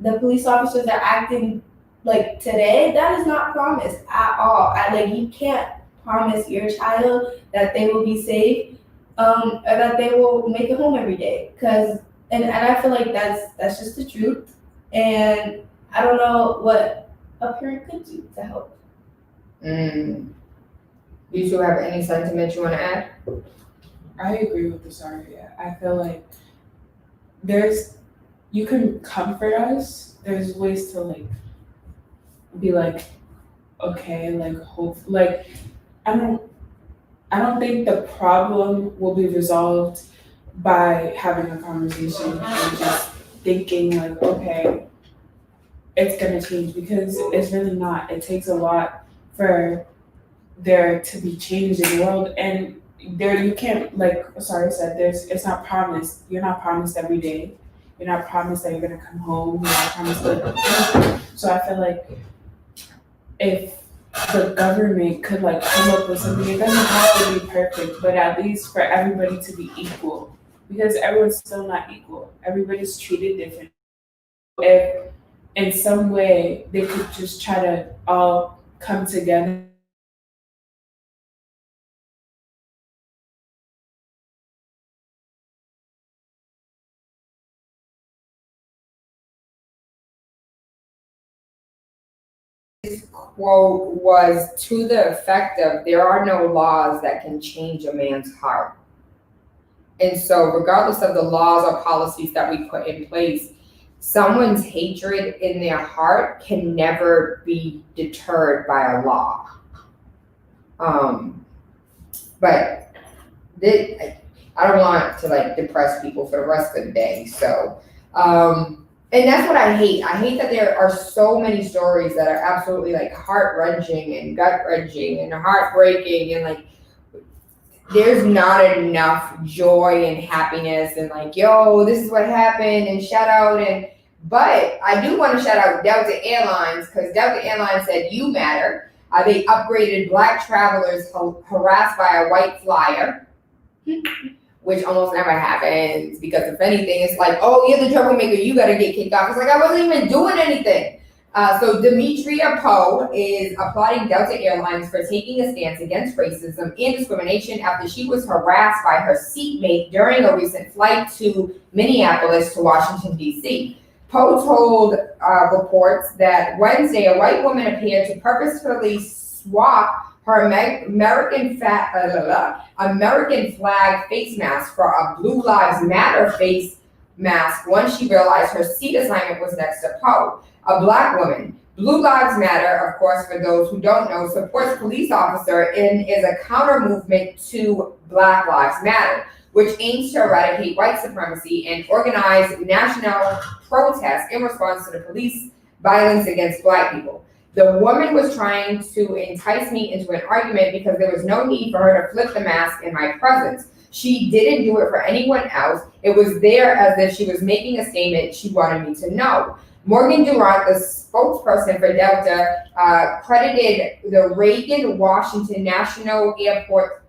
S2: the police officers are acting like today. That is not promise at all. Like, you can't promise your child that they will be safe, or that they will make it home every day. And I feel like that's just the truth. And I don't know what a parent could do to help.
S1: Do you two have any sentiments you want to add?
S3: I agree with the Saria. I feel like you can comfort us. There's ways to like be like, okay, like hope, like I don't think the problem will be resolved by having a conversation and just thinking like, okay, it's gonna change, because it's really not. It takes a lot for there to be change in the world, and there you can't, like Sorry said, it's not promised. You're not promised every day. You're not promised that you're gonna come home. You're not promised that. So I feel like if the government could like come up with something, it doesn't have to be perfect, but at least for everybody to be equal, because everyone's still not equal. Everybody's treated different. If in some way they could just try to all come together.
S1: Quote was to the effect of, there are no laws that can change a man's heart. And so regardless of the laws or policies that we put in place, someone's hatred in their heart can never be deterred by a law. But I don't want to like depress people for the rest of the day. So, and that's what I hate. I hate that there are so many stories that are absolutely like heart-wrenching and gut-wrenching and heartbreaking, and like there's not enough joy and happiness and like, yo, this is what happened and shout out. But I do want to shout out Delta Airlines, because Delta Airlines said you matter. They upgraded Black travelers harassed by a white flyer, which almost never happens, because if anything, it's like, oh, you're the troublemaker, you gotta get kicked off. It's like, I wasn't even doing anything. So Demetria Poe is applauding Delta Airlines for taking a stance against racism and discrimination after she was harassed by her seatmate during a recent flight to Minneapolis to Washington, D.C. Poe told reports that Wednesday, a white woman appeared to purposefully swap her American flag face mask for a Blue Lives Matter face mask once she realized her seat assignment was next to Poe, a Black woman. Blue Lives Matter, of course, for those who don't know, supports police officer and is a counter movement to Black Lives Matter, which aims to eradicate white supremacy and organize national protests in response to the police violence against Black people. The woman was trying to entice me into an argument because there was no need for her to flip the mask in my presence. She didn't do it for anyone else. It was there as if she was making a statement she wanted me to know. Morgan Durant, the spokesperson for Delta, credited the Reagan Washington National Airport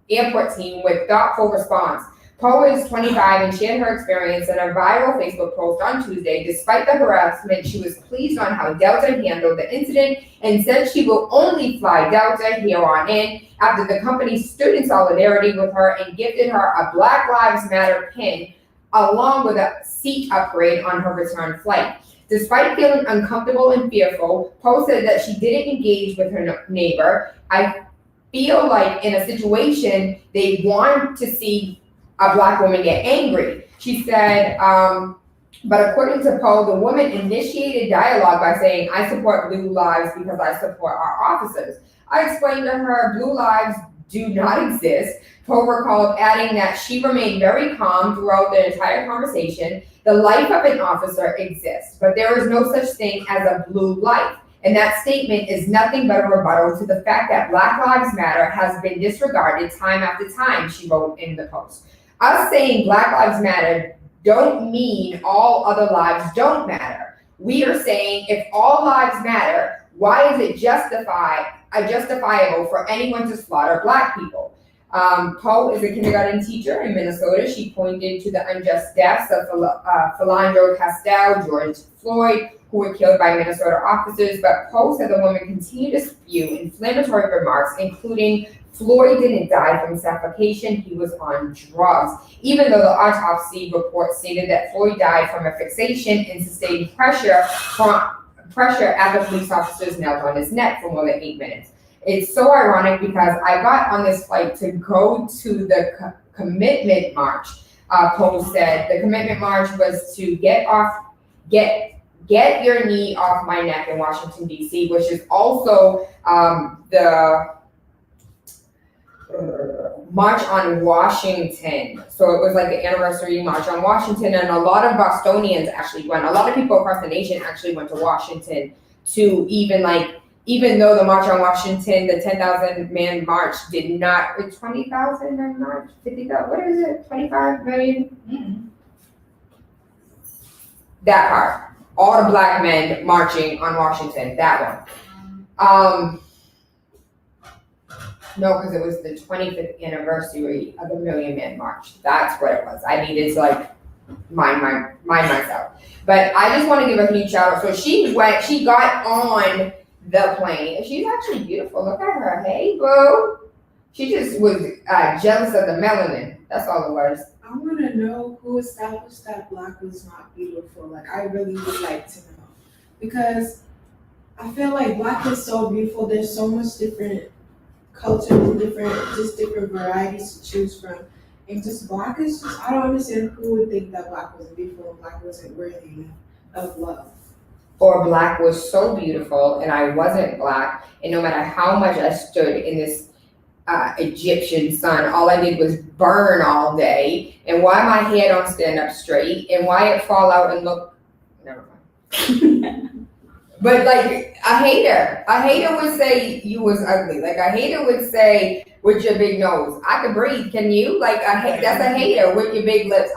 S1: team with thoughtful response. Poe is 25 and shared her experience in a viral Facebook post on Tuesday. Despite the harassment, she was pleased on how Delta handled the incident and said she will only fly Delta here on in after the company stood in solidarity with her and gifted her a Black Lives Matter pin along with a seat upgrade on her return flight. Despite feeling uncomfortable and fearful, Poe said that she didn't engage with her neighbor. I feel like in a situation, they want to see a Black woman get angry. She said, but according to Poe, the woman initiated dialogue by saying, I support Blue Lives because I support our officers. I explained to her, Blue Lives do not exist. Poe recalled adding that she remained very calm throughout the entire conversation. The life of an officer exists, but there is no such thing as a blue life. And that statement is nothing but a rebuttal to the fact that Black Lives Matter has been disregarded time after time, she wrote in the post. Us saying Black Lives Matter don't mean all other lives don't matter. We are saying if all lives matter, why is it justifiable for anyone to slaughter Black people? Poe is a kindergarten teacher in Minnesota. She pointed to the unjust deaths of Philando Castile, George Floyd, who were killed by Minnesota officers, but Poe said the woman continued to spew inflammatory remarks, including Floyd didn't die from suffocation, he was on drugs, even though the autopsy report stated that Floyd died from a fixation and sustained pressure after police officers knelt on his neck for more than 8 minutes. It's so ironic because I got on this flight to go to the commitment march. Poe said the commitment march was to get your knee off my neck in Washington, D.C., which is also the March on Washington. So it was like the anniversary March on Washington, and a lot of Bostonians actually went. A lot of people across the nation actually went to Washington to even though the March on Washington, the 10,000 man march did not, 20,000 man march, 50,000, what is it, 25 million? Mm-hmm. That part. All the Black men marching on Washington, that one. No, because it was the 25th anniversary of the Million Man March. That's what it was. I needed to mind myself. But I just want to give a huge shout out. So she got on the plane, and she's actually beautiful. Look at her. Hey, boo. She just was jealous of the melanin. That's all it was.
S4: I want to know who established that Black was not beautiful. Like, I really would like to know. Because I feel like Black is so beautiful. There's so much different cultures and different varieties to choose from. And just Black is just, I don't understand who would think that Black wasn't beautiful and Black wasn't worthy of love.
S1: Or Black was so beautiful and I wasn't Black, and no matter how much I stood in this Egyptian sun, all I did was burn all day, and why my hair don't stand up straight, and why it fall out and look, never mind. But like a hater would say you was ugly. Like a hater would say with your big nose, I can breathe. Can you? Like that's a hater with your big lips.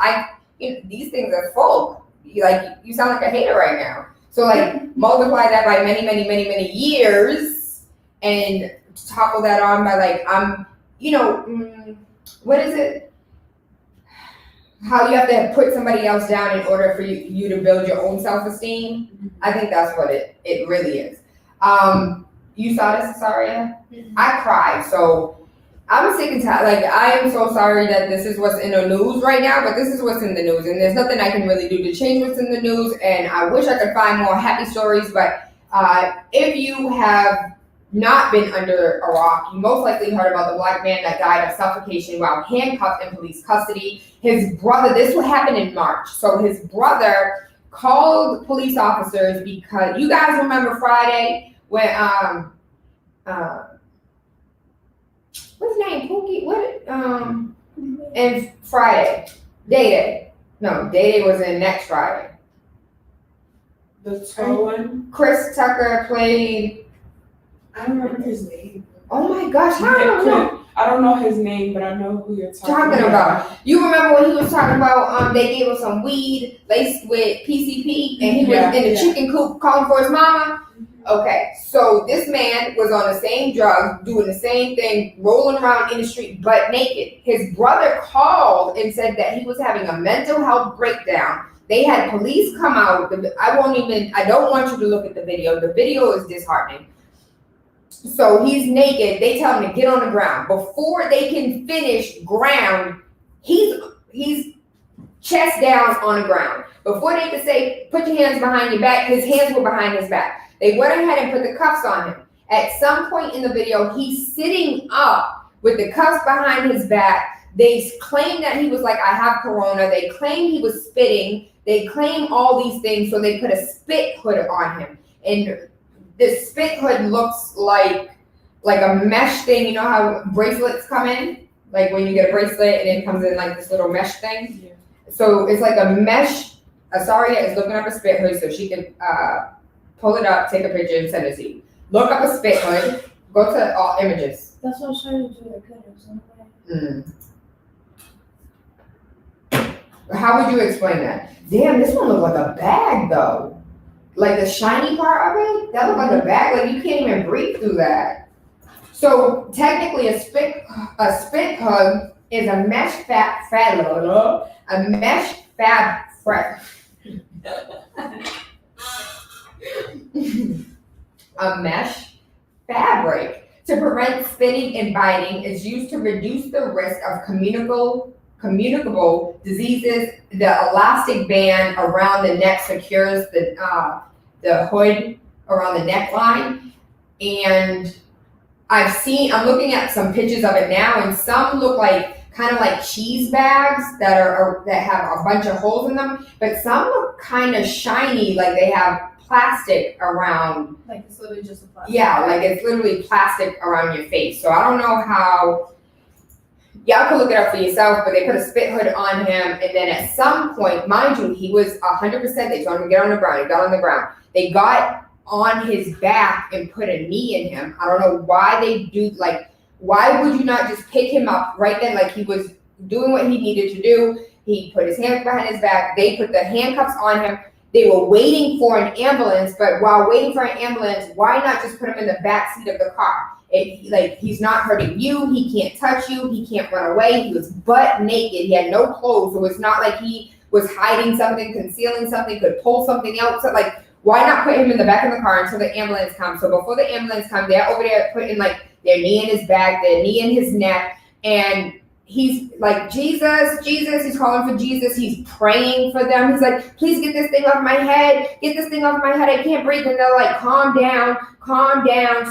S1: These things are full. You sound like a hater right now. So multiply that by many, many, many, many years, and topple that on by what is it? How you have to put somebody else down in order for you to build your own self-esteem. I think that's what it really is. You saw this, Saria? Mm-hmm. I cried. So I'm sick and tired. I am so sorry that this is what's in the news right now, but this is what's in the news, and there's nothing I can really do to change what's in the news. And I wish I could find more happy stories, but if you have not been under a rock, you most likely heard about the Black man that died of suffocation while handcuffed in police custody. His brother, this would happen in March. So his brother called police officers because you guys remember Friday when what's his name? Pookie? And Friday. Day. No, Day was in next Friday.
S3: The tall one?
S1: Chris Tucker played.
S4: I don't remember his name.
S1: Oh my gosh,
S3: I don't know his name, but I know who you're talking
S1: about. You remember when he was talking about they gave him some weed laced with PCP, and he was in the chicken coop calling for his mama? Okay, so this man was on the same drugs, doing the same thing, rolling around in the street, butt naked. His brother called and said that he was having a mental health breakdown. They had police come out. I don't want you to look at the video. The video is disheartening. So he's naked. They tell him to get on the ground. Before they can finish ground, he's chest down on the ground. Before they could say, put your hands behind your back, his hands were behind his back. They went ahead and put the cuffs on him. At some point in the video, he's sitting up with the cuffs behind his back. They claim that he was like, I have corona. They claim he was spitting. They claim all these things, so they put a spit hood on him. And this spit hood looks like a mesh thing. You know how bracelets come in? Like when you get a bracelet and it comes in like this little mesh thing? Yeah. So it's like a mesh. Asaria is looking up a spit hood so she can pull it up, take a picture, and send it to you. Look up a spit hood. Go to all images.
S2: That's what I was trying to do. I couldn't.
S1: How would you explain that? Damn, this one looks like a bag though. Like the shiny part of it, that looks like a bag. Like you can't even breathe through that. So technically, a spit hug is a mesh a mesh fabric to prevent spitting and biting is used to reduce the risk of communicable diseases. The elastic band around the neck secures the hood around the neckline. And I'm looking at some pictures of it now, and some look like kind of like cheese bags that have a bunch of holes in them, but some look kind of shiny, like they have plastic around.
S2: Like it's literally just a plastic.
S1: Yeah, like it's literally plastic around your face. So I don't know how. Y'all can look it up for yourself, but they put a spit hood on him, and then at some point, mind you, he was 100%. They told him to get on the ground. He got on the ground. They got on his back and put a knee in him. I don't know why they do. Like, why would you not just pick him up right then? Like he was doing what he needed to do. He put his hands behind his back. They put the handcuffs on him. They were waiting for an ambulance, but while waiting for an ambulance, why not just put him in the back seat of the car? He's not hurting you. He can't touch you. He can't run away. He was butt naked. He had no clothes. So it's not like he was hiding something, concealing something, could pull something out. So like, why not put him in the back of the car until the ambulance comes? So before the ambulance comes, they're over there putting like their knee in his back, their knee in his neck, and he's like, Jesus, Jesus, he's calling for Jesus. He's praying for them. He's like, please get this thing off my head. Get this thing off my head. I can't breathe. And they're like, calm down,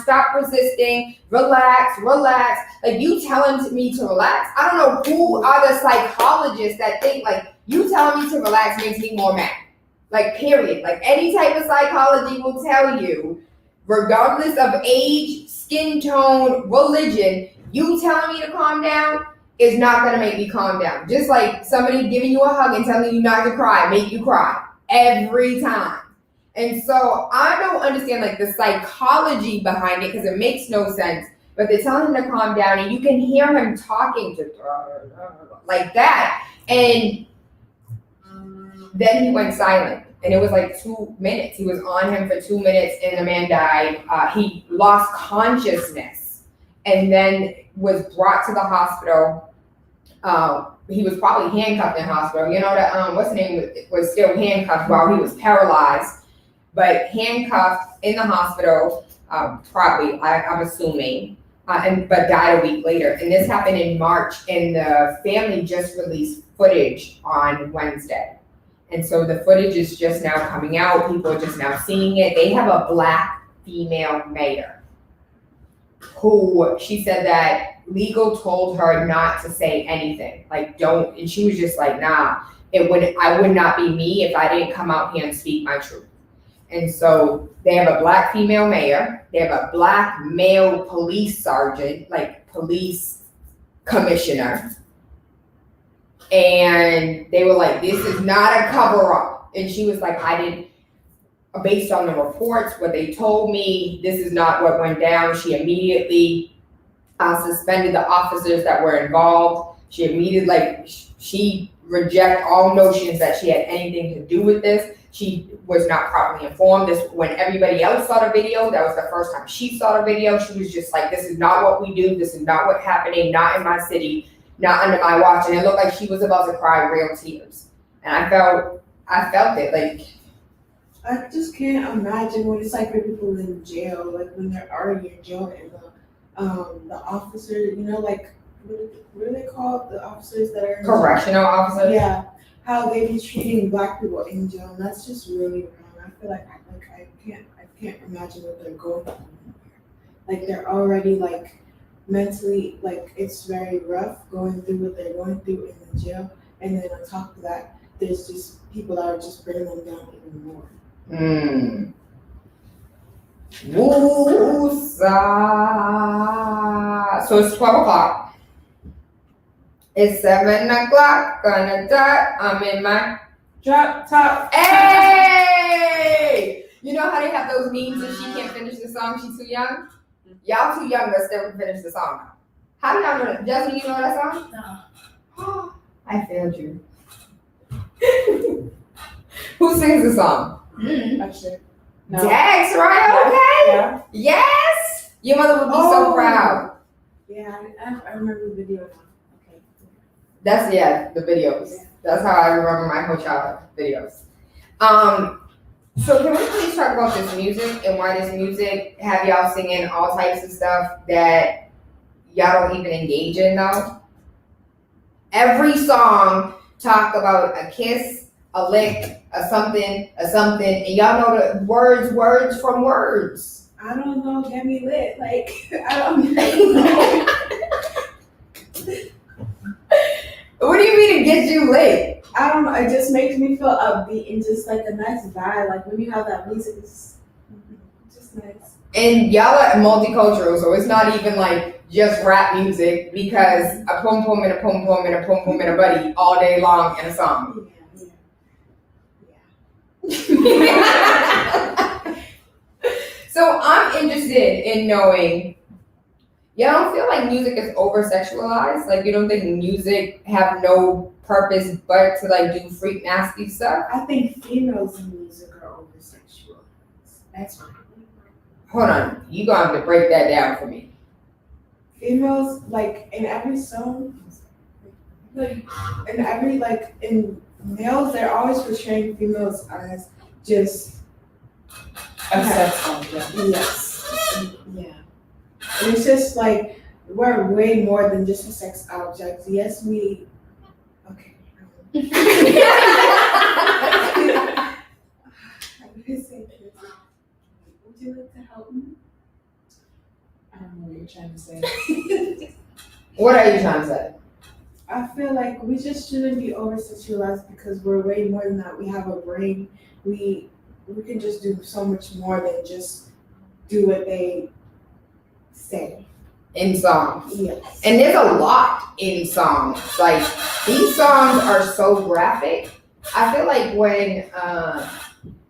S1: stop resisting, relax. Like, you telling me to relax? I don't know who are the psychologists that think like you telling me to relax makes me more mad. Like, period. Like, any type of psychology will tell you, regardless of age, skin tone, religion, you telling me to calm down is not going to make me calm down. Just like somebody giving you a hug and telling you not to cry, make you cry every time. And so I don't understand like the psychology behind it because it makes no sense. But they're telling him to calm down, and you can hear him talking to like that. And then he went silent. And it was like 2 minutes. He was on him for 2 minutes, and the man died. He lost consciousness and then was brought to the hospital. He was probably handcuffed in hospital. You know that what's his name was still handcuffed while he was paralyzed, but handcuffed in the hospital, probably I'm assuming, but died a week later. And this happened in March, and the family just released footage on Wednesday. And so the footage is just now coming out. People are just now seeing it. They have a Black female mayor who she said that legal told her not to say anything. Like, don't, and she was just like, nah, I would not be me if I didn't come out here and speak my truth. And so they have a Black female mayor. They have a Black male police sergeant, like police commissioner. And they were like, this is not a cover-up. And she was like, based on the reports, what they told me, this is not what went down. She immediately suspended the officers that were involved. She immediately, she rejected all notions that she had anything to do with this. She was not properly informed. This, when everybody else saw the video, that was the first time she saw the video. She was just like, this is not what we do. This is not what's happening. Not in my city. Not under my watch. And it looked like she was about to cry real tears. And I felt it. Like,
S4: I just can't imagine what it's like for people in jail, like when they're already in jail and the officer, you know, like what are they called? The officers that are in
S1: correctional
S4: jail?
S1: officers.
S4: Yeah, how they be treating Black people in jail, and that's just really wrong. I feel like I can't imagine what they're going through. Like they're already like mentally, like it's very rough going through what they're going through in the jail, and then on top of that, there's just people that are just bringing them down even more.
S1: Woo-sa. So it's 12 o'clock. It's 7 o'clock. Gonna die. I'm in my
S3: Drop top.
S1: Hey! You know how they have those young? Y'all too young to still finish the song. How do y'all know that? Justin, you know that song?
S2: No.
S1: I failed you. Who sings the song?
S3: Actually, no.
S1: Dex, right? Okay.
S3: Yeah.
S1: Yes. Your mother would be so proud.
S4: Yeah, I remember the video now. Okay.
S1: That's the videos.
S4: Yeah.
S1: That's how I remember my whole childhood videos. So can we please talk about this music and why this music have y'all singing all types of stuff that y'all don't even engage in though? Every song talk about a kiss, a lick, a something, and y'all know the words from words.
S4: I don't know, get me lit. Like, I don't know.
S1: What do you mean it gets you lit?
S4: I don't know, it just makes me feel upbeat and just like a nice vibe. Like when you have that music, it's just nice.
S1: And y'all are multicultural, so it's not even like just rap music because a pom pom and a pom pom and a pom pom and a buddy all day long in a song. So I'm interested in knowing, y'all don't feel like music is over sexualized? Like you don't think music have no purpose but to like do freak nasty stuff?
S4: I think females in music are over sexualized. That's right.
S1: Hold on, you gonna have to break that down for me.
S4: Females, like in every song, like in males, they're always portraying females as just
S3: A sex object.
S4: yes, yeah. And it's just like we're way more than just a sex object. Yes, we. Okay. I'm gonna say this. Would you like to help me?
S3: I don't know what you're trying to say.
S1: What are you trying to say?
S4: I feel like we just shouldn't be over sexualized because we're way more than that. We have a brain. We can just do so much more than just do what they say.
S1: In songs.
S4: Yes.
S1: And there's a lot in songs. Like these songs are so graphic. I feel like when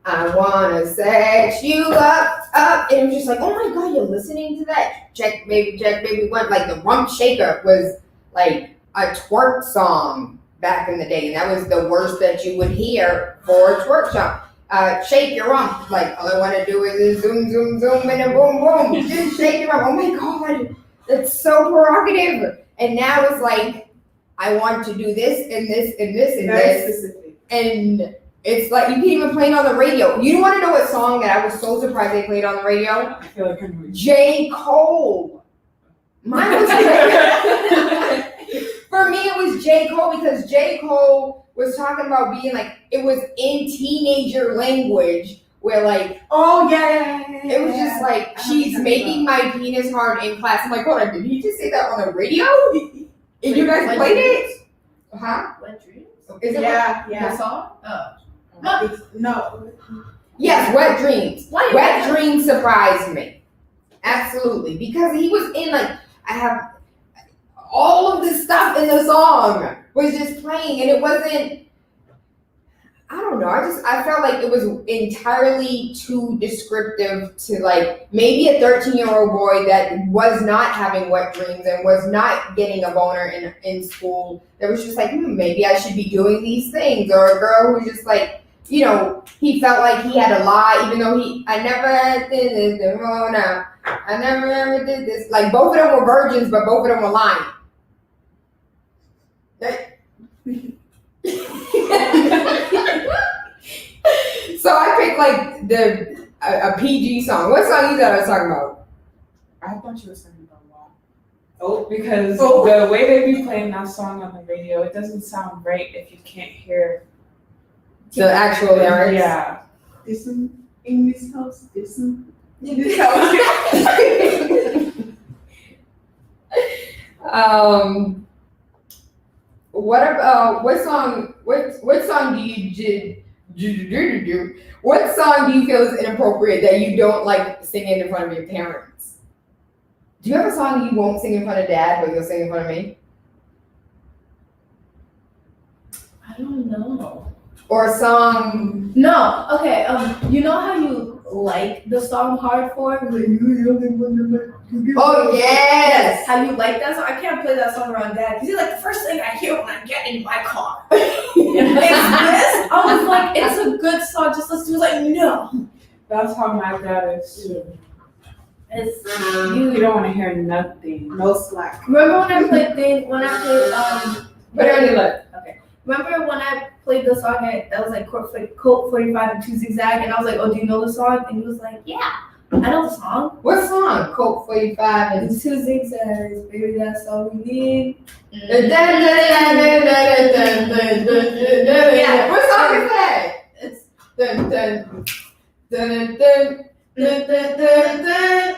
S1: I wanna sex you up, and I'm just like, oh my god, you're listening to that. Check baby one. Like the Rump Shaker was like a twerk song back in the day, and that was the worst that you would hear for a twerk song. Shake your rump, like all I want to do is zoom, zoom, zoom, and a boom, boom. Just shake your rump. Oh my god, that's so provocative. And now it's like I want to do this and this and this and
S4: Very
S1: this,
S4: specific.
S1: and it's like you can't even play it on the radio. You want to know what song that I was so surprised they played on the radio?
S3: I feel like I know.
S1: J. Cole. Mine was for me, it was J. Cole because J. Cole was talking about being like, it was in teenager language where like,
S4: Oh yeah.
S1: it was just like,
S4: I know
S1: she's
S4: what
S1: making
S4: you're
S1: my penis hard in class. I'm like, hold on, did he just say that on the radio? And you guys played it? Huh?
S2: Wet Dreams?
S1: Is it
S4: Yeah,
S2: The
S4: yeah.
S2: song? Oh.
S4: No.
S1: Yes, Wet Dreams.
S2: Why you
S1: Wet Dreams surprised me. Absolutely. Because he was in like, I have all of this stuff in the song was just playing and it wasn't, I don't know, I felt like it was entirely too descriptive to like maybe a 13-year-old boy that was not having wet dreams and was not getting a boner in school that was just like, maybe I should be doing these things, or a girl who was just like, you know, he felt like he had to lie even though I never did this, I never ever did this. Like both of them were virgins but both of them were lying. So I picked like a PG song. What song you thought I was talking about?
S3: I thought you were talking about WAP. Oh, because the way they be playing that song on the radio, it doesn't sound right if you can't hear
S1: The actual lyrics.
S3: Yeah.
S4: This one in this house. This one in this house.
S1: What song do you what song do you feel is inappropriate that you don't like singing in front of your parents? Do you have a song you won't sing in front of dad but you'll sing in front of me?
S2: I don't know.
S1: Or a song
S2: No, okay. You know how you like the song Hardcore. Like, you're the only one that
S1: Oh yes.
S2: how you like that song? I can't play that song around Dad because he's like the first thing I hear when I get in my car. It's this. I was like, it's a good song. Just listen to it. He was like, no.
S3: That's how my dad is too.
S2: It's
S3: You don't want to hear nothing.
S4: No slack.
S2: remember when I played
S1: Put it on your lip.
S2: Remember when I played the song that was like Colt 45 and 2 Zigzag, and I was like, oh, do you know the song? And he was like, yeah, I know the song.
S1: What song? Colt 45 and
S2: And 2 Zigzags, baby, that's all we need.
S1: Yeah. What song is that?
S2: It's
S1: Dun, dun, dun, dun, dun, dun, dun, dun.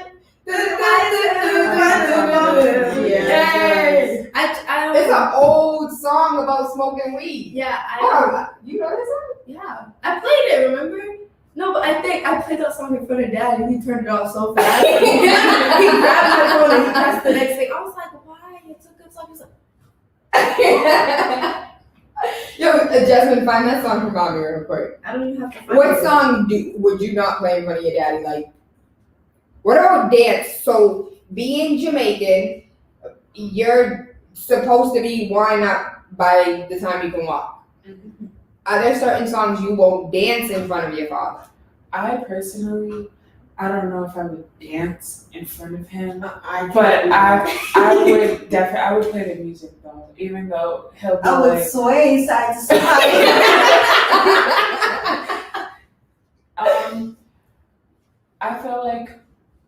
S1: Yes. It's an old song about smoking weed.
S2: Yeah,
S1: Oh, you know this song?
S2: yeah, I played it. Remember? No, but I think I played that song in front of Dad, and he turned it off so fast. He grabbed my phone and he pressed the next thing. I was like, "Why? It's a good song." He was like,
S1: Yo, Jasmine, find that song for mommy real quick.
S2: "I don't even have to." Find
S1: What
S2: it.
S1: song would you not play in front of your daddy? Like, what about dance? So, being Jamaican, you're supposed to be worn up by the time you can walk. Are there certain songs you won't dance in front of your father?
S3: I personally, I don't know if I would dance in front of him,
S4: But
S3: I would play the music though, even though he'll be
S4: I would
S3: like,
S4: sway side to side.
S3: I feel like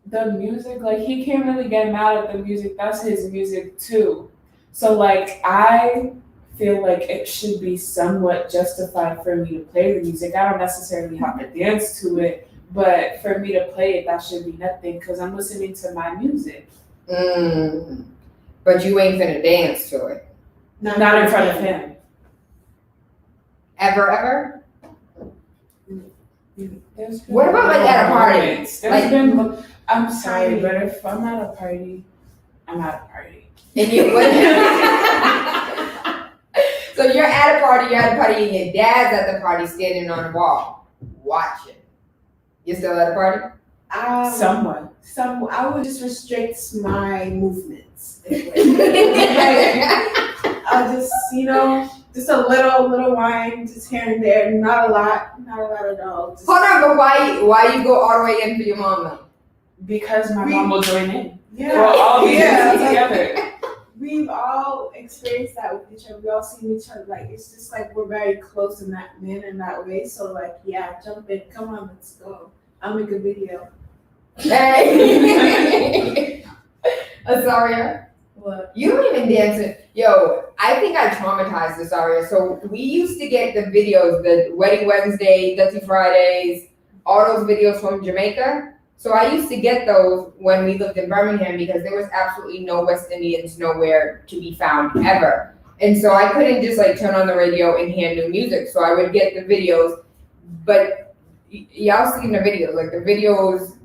S3: the music, like he can't really get mad at the music. That's his music too. So like I feel like it should be somewhat justified for me to play the music. I don't necessarily have to dance to it, but for me to play it, that should be nothing because I'm listening to my music.
S1: But you ain't finna dance to it.
S3: Not in front of him.
S1: Ever?
S3: There's been
S1: What about, like, at a party?
S3: moments. I'm sorry, but if I'm at a party, I'm at a party.
S1: And you So you're at a party, and your dad's at the party standing on the wall, watching. You still at a party?
S3: Somewhat.
S4: I would just restrict my movements. I'll just, just a little wine, just here and there, not a lot at all. Just,
S1: Hold on, but why you go all the way in for your mom though?
S3: Because my mom will join in.
S4: yeah,
S3: We'll all be
S4: yeah,
S3: together.
S4: we've all experienced that with each other. We all seen each other. Like it's just like we're very close in that way. So like, yeah, jump in. Come on, let's go. I'll make a video.
S1: Hey. Azaria,
S2: What?
S1: you don't even dance it. Yo, I think I traumatized Azaria. So we used to get the videos, the Wedding Wednesday, Dirty Fridays, all those videos from Jamaica. So I used to get those when we lived in Birmingham because there was absolutely no West Indians nowhere to be found ever. And so I couldn't just like turn on the radio and hear new music. So I would get the videos, but y'all seen the videos, like the videos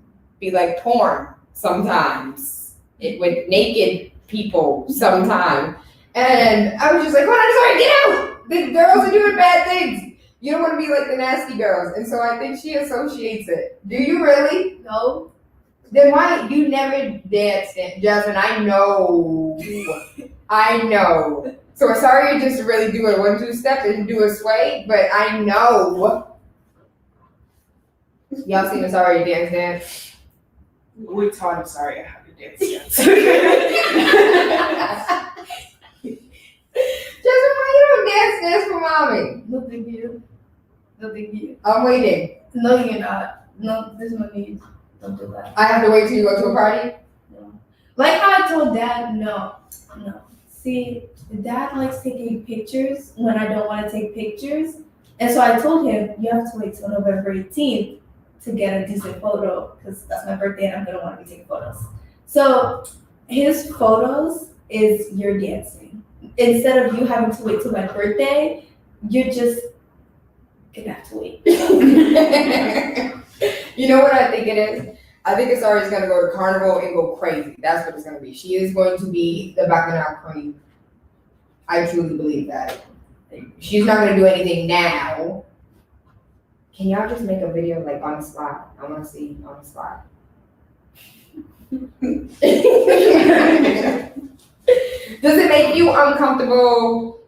S1: be like porn sometimes, with naked people sometimes. And I was just like, oh, I'm sorry, get out! The girls are doing bad things. You don't want to be like the nasty girls. And so I think she associates it. Do you really?
S2: No.
S1: Then why you never danced, Jasmine? I know. So sorry you just really do a 1-2 step and do a sway, but I know. Y'all seen Sorry dance?
S3: We taught him sorry how to dance.
S1: Jasmine, why you don't dance for mommy?
S2: No thank you.
S1: I'm waiting.
S2: No, you're not. No, this is my knees. Don't do that.
S1: I have to wait till you go to a party?
S2: No. Like how I told Dad, no. See, Dad likes taking pictures when I don't want to take pictures. And so I told him, you have to wait till November 18th to get a decent photo because that's my birthday and I'm going to want to be taking photos. So his photos is your dancing. Instead of you having to wait till my birthday, you're just going to have to wait.
S1: You know what I think it is? I think Asari's going to go to Carnival and go crazy. That's what it's going to be. She is going to be the Bacchanal queen. I truly believe that. She's not going to do anything now Can y'all just make a video like on the spot? I want to see on the spot. Does it make you uncomfortable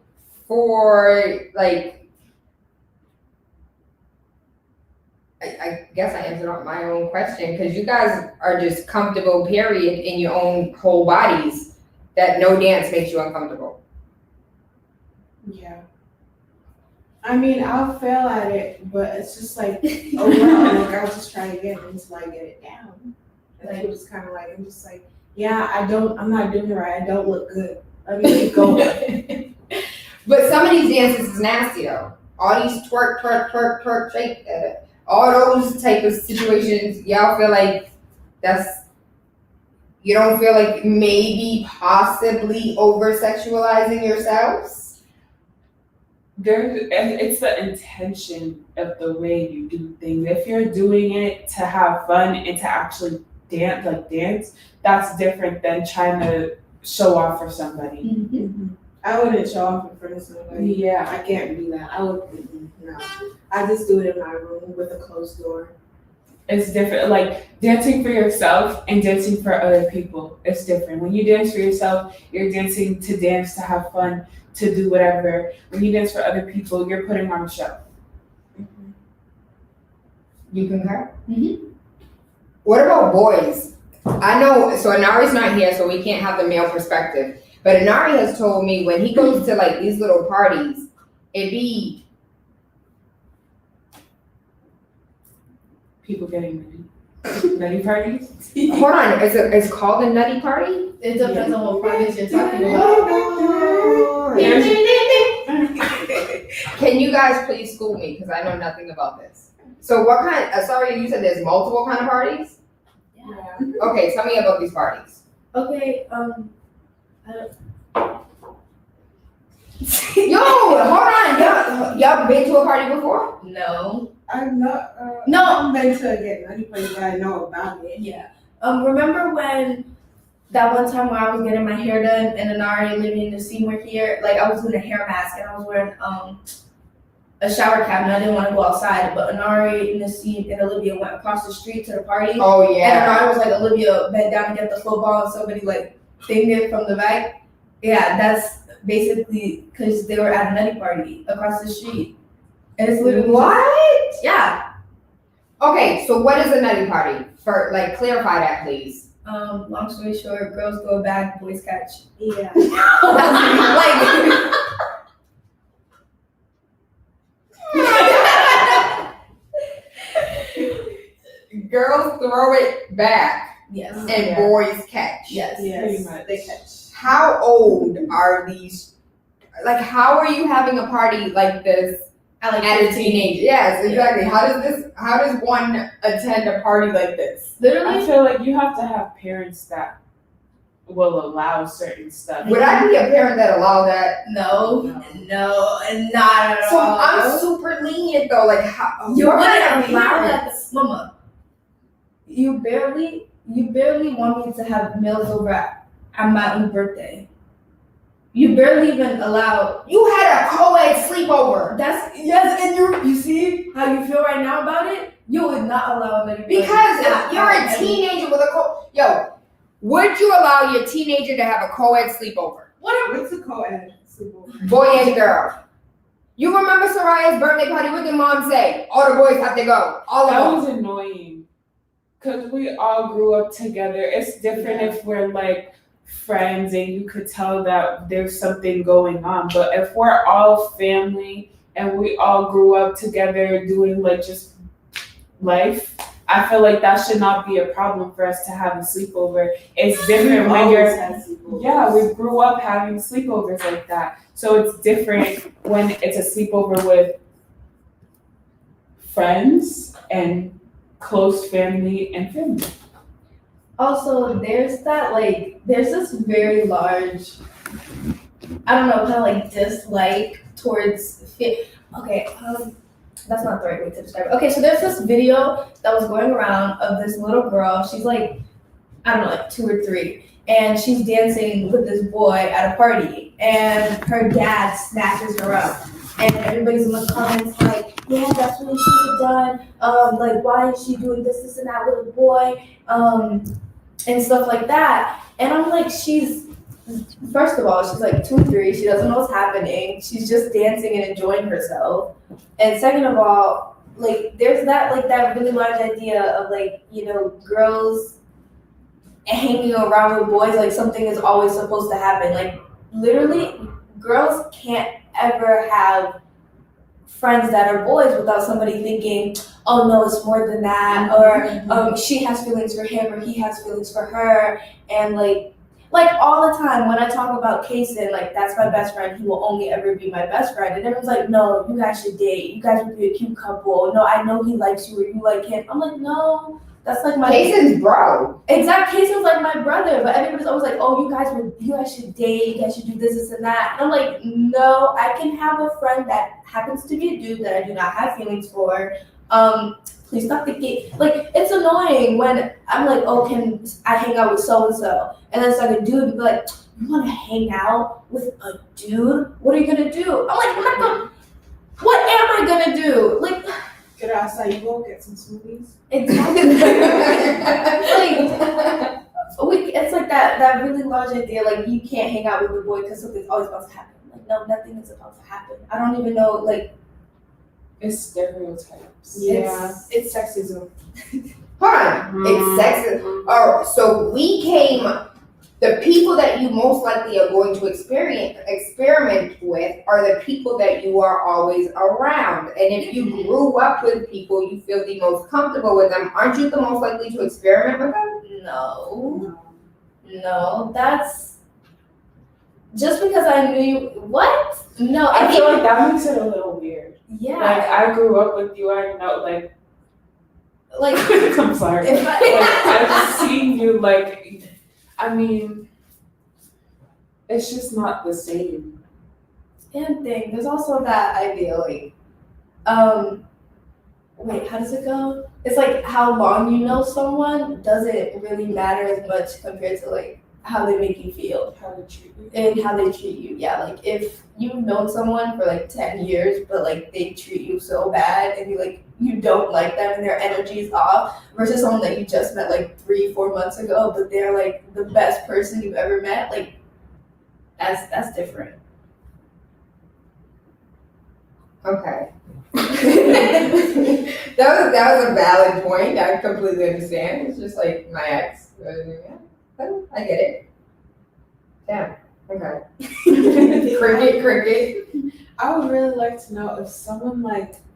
S1: for like? I guess I answered my own question because you guys are just comfortable, period, in your own whole bodies. That no dance makes you uncomfortable.
S4: Yeah. I mean, I'll fail at it, but it's just like, overall, like, I'll just try again until I get it down. And like, it's kind of like, I'm just like, yeah, I'm not doing it right. I don't look good. Let me keep going.
S1: But some of these dances is nasty though. All these twerk, shake, all those type of situations, y'all feel like you don't feel like maybe possibly over sexualizing yourselves?
S3: It's the intention of the way you do things. If you're doing it to have fun and to actually dance, that's different than trying to show off for somebody.
S4: Mm-hmm. I wouldn't show off in front of somebody.
S3: Yeah.
S4: I can't do that. No. I just do it in my room with a closed door.
S3: It's different. Like dancing for yourself and dancing for other people. It's different. When you dance for yourself, you're dancing to dance, to have fun, to do whatever. When you dance for other people, you're putting on a show.
S4: Mm-hmm.
S1: You concur? Mm-hmm. What about boys? I know, so Anari's not here, so we can't have the male perspective. But Anari has told me when he goes to like these little parties, it be
S3: People getting nutty parties.
S1: hold on, it's called a nutty party?
S2: It depends on what parties you're talking about.
S1: Can you guys please school me because I know nothing about this? So what kind? Sorry, you said there's multiple kind of parties.
S4: Yeah.
S1: Okay, tell me about these parties.
S2: Okay,
S1: Yo, hold on, y'all been to a party before?
S2: no.
S4: I'm not.
S2: No.
S4: I'm meant to get money place, but I know about it.
S2: Yeah. Remember when that one time where I was getting my hair done and Anari living in the Seymour here, like I was doing a hair mask and I was wearing a shower cap and I didn't want to go outside, but Anari, Nassim, and Olivia went across the street to the party.
S1: Oh yeah.
S2: And Anari was like, Olivia bent down to get the football and somebody like thinged it from the back. Yeah, that's basically because they were at a nutty party across the street. And it's literally
S1: What?
S2: yeah.
S1: Okay, so what is a nutty party? For like clarify that, please.
S2: Long story short, girls go back, boys catch.
S4: Yeah.
S2: Like
S1: Girls throw it back
S2: yes.
S1: and
S4: Yeah.
S1: boys catch.
S2: Yes.
S3: Pretty
S4: Yes.
S3: much.
S4: They catch.
S1: How old are these? Like, how are you having a party like this
S2: I like
S1: at a
S2: 15.
S1: teenage? Yes, exactly. How does one attend a party like this?
S3: I
S2: Literally,
S3: feel like you have to have parents that will allow certain stuff.
S1: Would I be a parent that allow that?
S2: no, and not at
S1: So
S2: all.
S1: I'm super lenient though. Like, how?
S2: You
S1: what
S2: wouldn't
S1: kind of
S2: allow
S1: parents?
S2: that, Mama. You barely want me to have meals over at my own birthday. You barely even allow.
S1: You had a co-ed sleepover.
S2: That's yes, and you see how you feel right now about it. You would not allow anybody
S1: Because
S2: to-
S1: you're a teenager with a yo, would you allow your teenager to have a co-ed sleepover?
S4: What's a co-ed sleepover?
S1: Boy and girl. You remember Soraya's birthday party? What did mom say? All the boys have to go. All
S3: That
S1: of them.
S3: was annoying because we all grew up together. It's different if we're like friends and you could tell that there's something going on. But if we're all family and we all grew up together doing like just life, I feel like that should not be a problem for us to have a sleepover. It's different when you're yeah, we grew up having sleepovers like that. So it's different when it's a sleepover with friends and close family and family.
S2: Also, there's this very large, I don't know, kind of like dislike towards okay, that's not the right way to describe it. Okay, so there's this video that was going around of this little girl. She's like, I don't know, like 2 or 3, and she's dancing with this boy at a party, and her dad snatches her up and everybody's in the comments like, yeah, that's what she should have done. Like, why is she doing this, and that with a boy? And stuff like that. And I'm like, first of all, she's like 2, 3. She doesn't know what's happening. She's just dancing and enjoying herself. And second of all, like, there's that really large idea of like, girls hanging around with boys, like something is always supposed to happen. Like, literally, girls can't ever have friends that are boys without somebody thinking, oh no, it's more than that, or she has feelings for him or he has feelings for her. And like all the time when I talk about Kason, like, that's my best friend, he will only ever be my best friend, and everyone's like, no, you guys should date, you guys would be a cute couple, no, I know he likes you or you like him. I'm like, no, that's like my
S1: Kason's bro.
S2: Exactly, Kason's like my brother, but everybody's always like, oh, you guys should date, you guys should do this and that. And I'm like, no, I can have a friend that happens to be a dude that I do not have feelings for. Please stop thinking, like, it's annoying when I'm like, oh, can I hang out with so-and-so? And then it's like a dude be like, you wanna hang out with a dude? What are you gonna do? I'm like, what am I gonna do? Like,
S4: Get outside, you go get some smoothies.
S2: exactly. It's like that really large idea, like, you can't hang out with the boy because something's always about to happen. Like, no, nothing is about to happen. I don't even know, like,
S3: It's stereotypes.
S4: Yeah, it's sexism.
S1: Hold on. It's sexist. Oh, so the people that you most likely are going to experiment with are the people that you are always around. And if you grew up with people you feel the most comfortable with them, aren't you the most likely to experiment with them?
S2: No, that's just because I knew you. What? No,
S3: I feel like that makes it a little weird.
S2: yeah.
S3: Like, I grew up with you, I know, like I'm sorry.
S2: If
S3: Like, I've seen you, like, I mean, it's just not the same.
S2: And thing, there's also that idea, like, wait, how does it go? It's like how long you know someone doesn't really matter as much compared to like how they make you feel
S3: How they treat you.
S2: and how they treat you. Yeah, like if you've known someone for like 10 years, but like they treat you so bad and you don't like them and their energy's off, versus someone that you just met like 3-4 months ago, but they're like the best person you've ever met, like that's different.
S1: Okay. that was a valid point. I completely understand. It's just like my ex. Yeah, I get it. Yeah. Okay. Cricket.
S4: I would really like to know if someone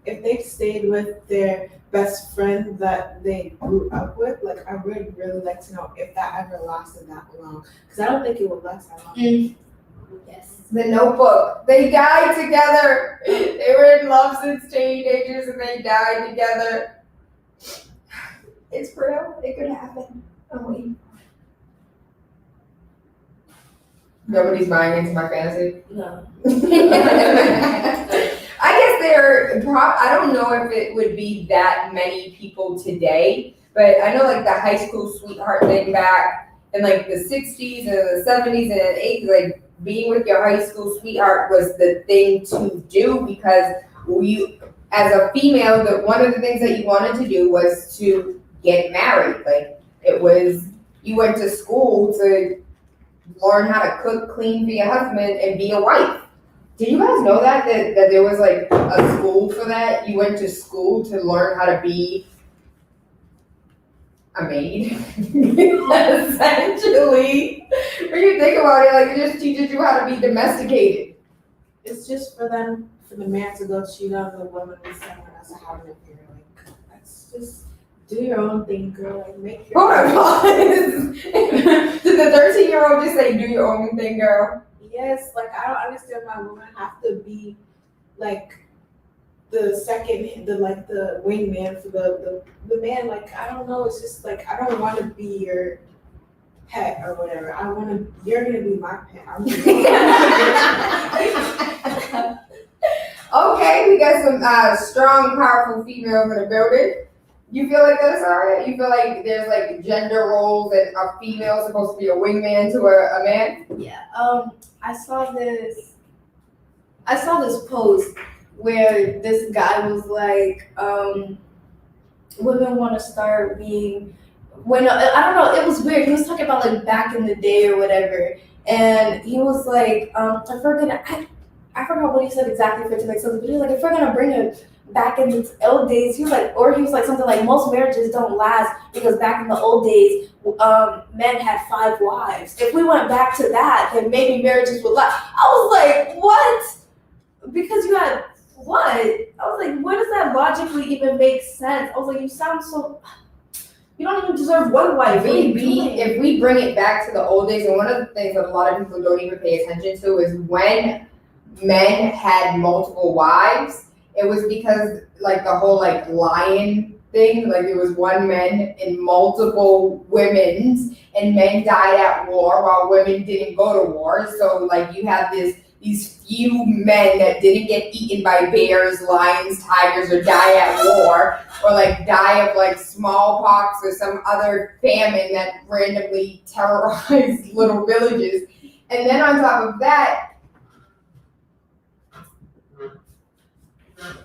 S4: if they stayed with their best friend that they grew up with, like, I would really like to know if that ever lasted that long. Because I don't think it would last that long.
S2: Yes.
S1: The Notebook. They died together. They were in love since teenagers and they died together. It's real. It could happen. Oh, wait. Nobody's buying into my fantasy.
S2: No.
S1: I guess I don't know if it would be that many people today, but I know like the high school sweetheart thing back in like the 60s and the 70s and the 80s, like being with your high school sweetheart was the thing to do because as a female, one of the things that you wanted to do was to get married. Like you went to school to learn how to cook, clean for your husband, and be a wife. Did you guys know that there was like a school for that? You went to school to learn how to be a maid, essentially. When you think about it, like it just teaches you how to be domesticated.
S4: It's just for the man to go cheat on the woman with someone else and have an affair. Like, that's just do your own thing, girl. Like, make your
S1: Hold on, pause. Did the 13-year-old just say, "Do your own thing, girl"?
S4: Yes, like I don't understand why women have to be like the wingman for the man. Like, I don't know. It's just like I don't want to be your pet or whatever. You're gonna be my pet.
S1: Okay, we got some strong, powerful females in the building. You feel like that's alright? You feel like there's like gender roles and a female supposed to be a wingman to a man?
S2: Yeah. I saw this I saw this post where this guy was like, women want to start being, when I don't know, it was weird. He was talking about like back in the day or whatever, and he was like, I forgot what he said exactly for it to make sense, but he was like, if we're gonna bring it back in the old days, he was like something like most marriages don't last because back in the old days, men had 5 wives. If we went back to that, then maybe marriages would last. I was like, what? Because you had what? I was like, where does that logically even make sense? I was like, you sound so. You don't even deserve one wife.
S1: If we bring it back to the old days, and one of the things that a lot of people don't even pay attention to is when men had multiple wives, it was because like the whole like lion thing, like there was one man and multiple women's, and men died at war while women didn't go to war. So like you have these few men that didn't get eaten by bears, lions, tigers, or die at war, or like die of like smallpox or some other famine that randomly terrorized little villages. And then on top of that,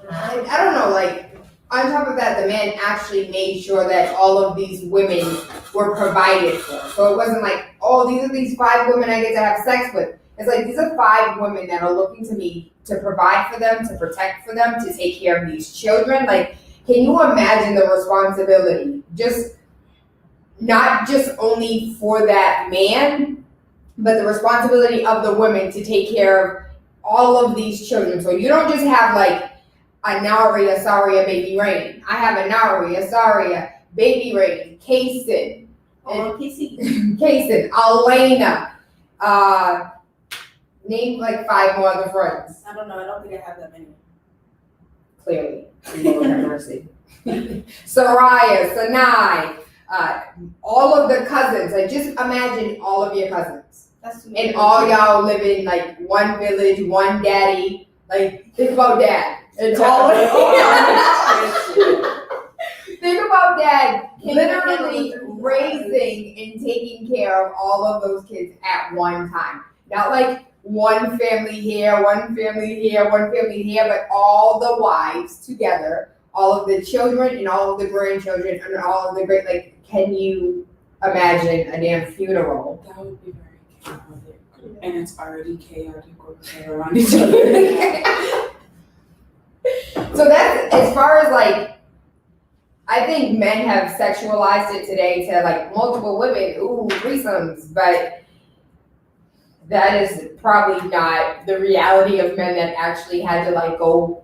S1: I don't know, like, on top of that, the man actually made sure that all of these women were provided for. So it wasn't like, oh, these are these 5 women I get to have sex with. It's like, these are 5 women that are looking to me to provide for them, to protect for them, to take care of these children. Like, can you imagine the responsibility? Just, not just only for that man, but the responsibility of the women to take care of all of these children. So you don't just have like, Anaria, Saria, Baby Rain. I have Anaria, Saria, Baby Rain, Kaysen, Kaysen, Elena. Name like 5 more other friends.
S2: I don't know. I don't think I have that many.
S1: Clearly, Lord have mercy. Soraya, Sanai, all of the cousins. Like just imagine all of your cousins,
S2: That's too many.
S1: and all y'all live in like one village, one daddy. Like think about dad. It's all. Think about dad literally raising and taking care of all of those kids at one time. Not like one family here, one family here, one family here, but all the wives together, all of the children and all of the grandchildren and all of the great, like, can you imagine a damn funeral?
S3: That would be very chaotic. And it's already chaotic around each other.
S1: So that's, as far as like, I think men have sexualized it today to like multiple women, ooh, threesomes, but that is probably not the reality of men that actually had to like go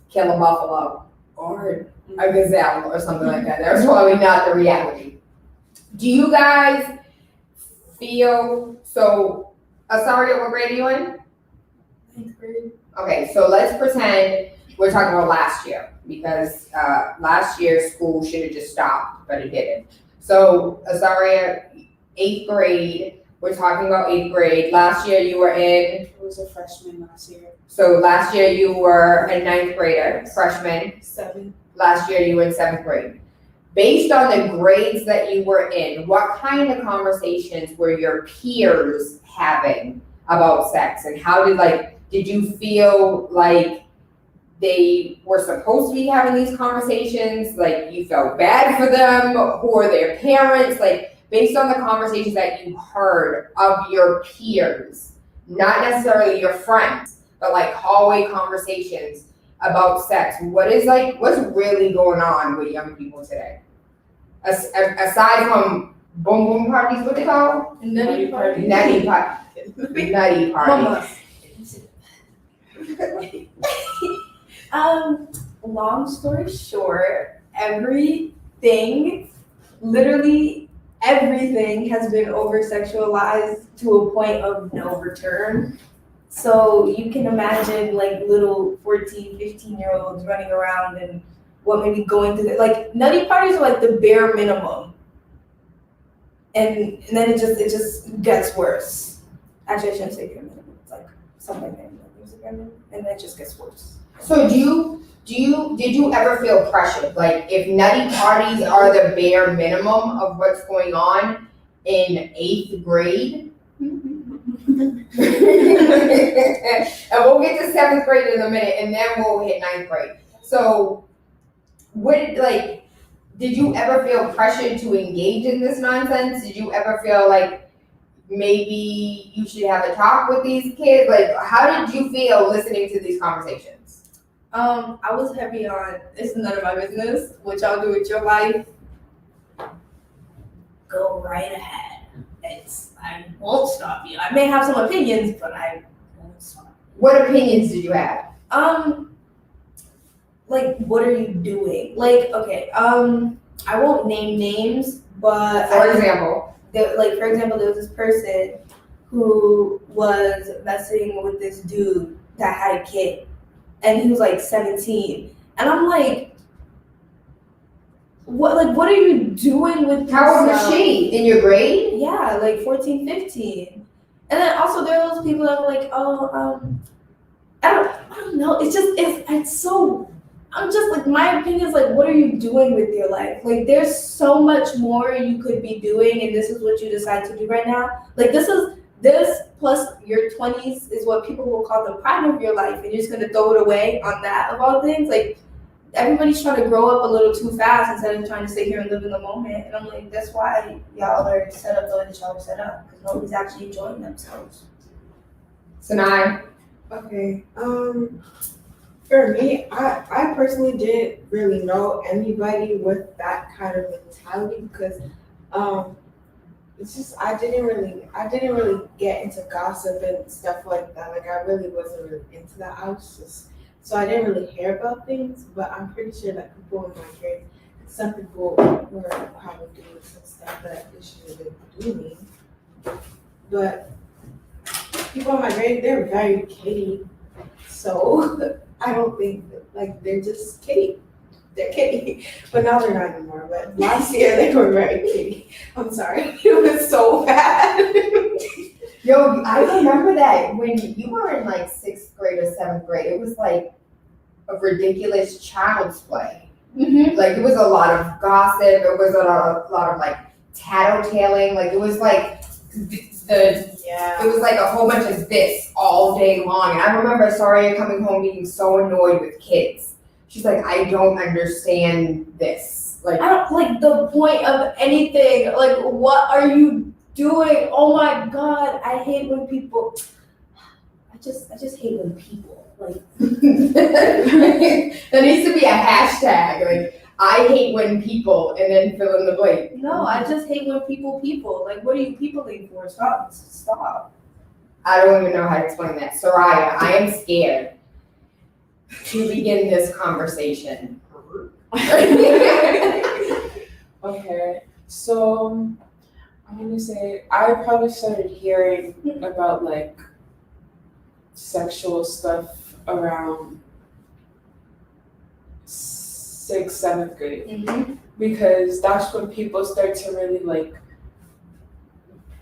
S1: kill a buffalo or a gazelle or something like that. That's probably not the reality. Do you guys feel, so Asaria, what grade are you in?
S2: 8th grade.
S1: Okay, so let's pretend we're talking about last year, because last year school should have just stopped, but it didn't. So Asaria, 8th grade, we're talking about 8th grade. Last year you were in?
S3: I was a freshman last year.
S1: So last year you were a 9th grader, freshman.
S2: 7.
S1: Last year you were in 7th grade. Based on the grades that you were in, what kind of conversations were your peers having about sex? And how did you feel like they were supposed to be having these conversations? Like you felt bad for them? Who are their parents? Like based on the conversations that you heard of your peers, not necessarily your friends, but like hallway conversations about sex. What's really going on with young people today? Aside from boom boom parties, what they call?
S2: Nutty party.
S1: Nutty party. Nutty party.
S2: Long story short, literally everything has been over-sexualized to a point of no return. So you can imagine like little 14, 15-year-olds running around and what maybe going through, like nutty parties are like the bare minimum. And then it just gets worse. Actually, I shouldn't say bare minimum. It's like something like that. And then it just gets worse.
S1: So did you ever feel pressured? Like if nutty parties are the bare minimum of what's going on in 8th grade, and we'll get to 7th grade in a minute, and then we'll hit 9th grade. So, did you ever feel pressured to engage in this nonsense? Did you ever feel like maybe you should have a talk with these kids? Like, how did you feel listening to these conversations?
S2: I was heavy on, it's none of my business. What y'all do with your life, go right ahead. I won't stop you. I may have some opinions, but I won't stop.
S1: What opinions did you have?
S2: Like, what are you doing? Like, okay, I won't name names, but
S1: For example,
S2: there was this person who was messing with this dude that had a kid, and he was like 17, and I'm like, what are you doing with
S1: how old was
S2: yourself?
S1: she? In your grade?
S2: Yeah, like 14, 15. And then also there are those people that are like, I don't know. It's so, I'm just like, my opinion is like, what are you doing with your life? Like, there's so much more you could be doing, and this is what you decide to do right now. Like, this plus your 20s is what people will call the prime of your life, and you're just gonna throw it away on that of all things. Like, everybody's trying to grow up a little too fast instead of trying to sit here and live in the moment. And I'm like, that's why y'all are set up the way that y'all are set up, because nobody's actually enjoying themselves.
S1: Sanai?
S4: Okay. For me, I personally didn't really know anybody with that kind of mentality because it's just I didn't really get into gossip and stuff like that. Like, I really wasn't really into that. So I didn't really hear about things, but I'm pretty sure that people in my grade, some people were probably doing some stuff that they shouldn't have been doing. But people in my grade, they're very kiddie. So I don't think like they're just kiddie. They're kiddie. But now they're not anymore. But last year they were very kiddie. I'm sorry. It was so bad.
S1: Yo, I remember that when you were in like 6th grade or 7th grade, it was like a ridiculous child's play.
S2: Mm-hmm.
S1: Like, it was a lot of gossip. It was a lot of like tattletaling. Like, it was like it was like a whole bunch of this all day long. And I remember Saria coming home being so annoyed with kids. She's like, I don't understand this. Like,
S2: I don't like the point of anything. Like, what are you doing? Oh my God, I hate when people. I just hate when people like.
S1: there needs to be a hashtag. Like, I hate when people, and then fill in the blank.
S2: No, I just hate when people. Like, what are you peopling for? Stop.
S1: I don't even know how to explain that. Soraya, I am scared to begin this conversation.
S3: Okay, so I'm gonna say I probably started hearing about like sexual stuff around 6th, 7th grade
S2: Mm-hmm.
S3: because that's when people start to really like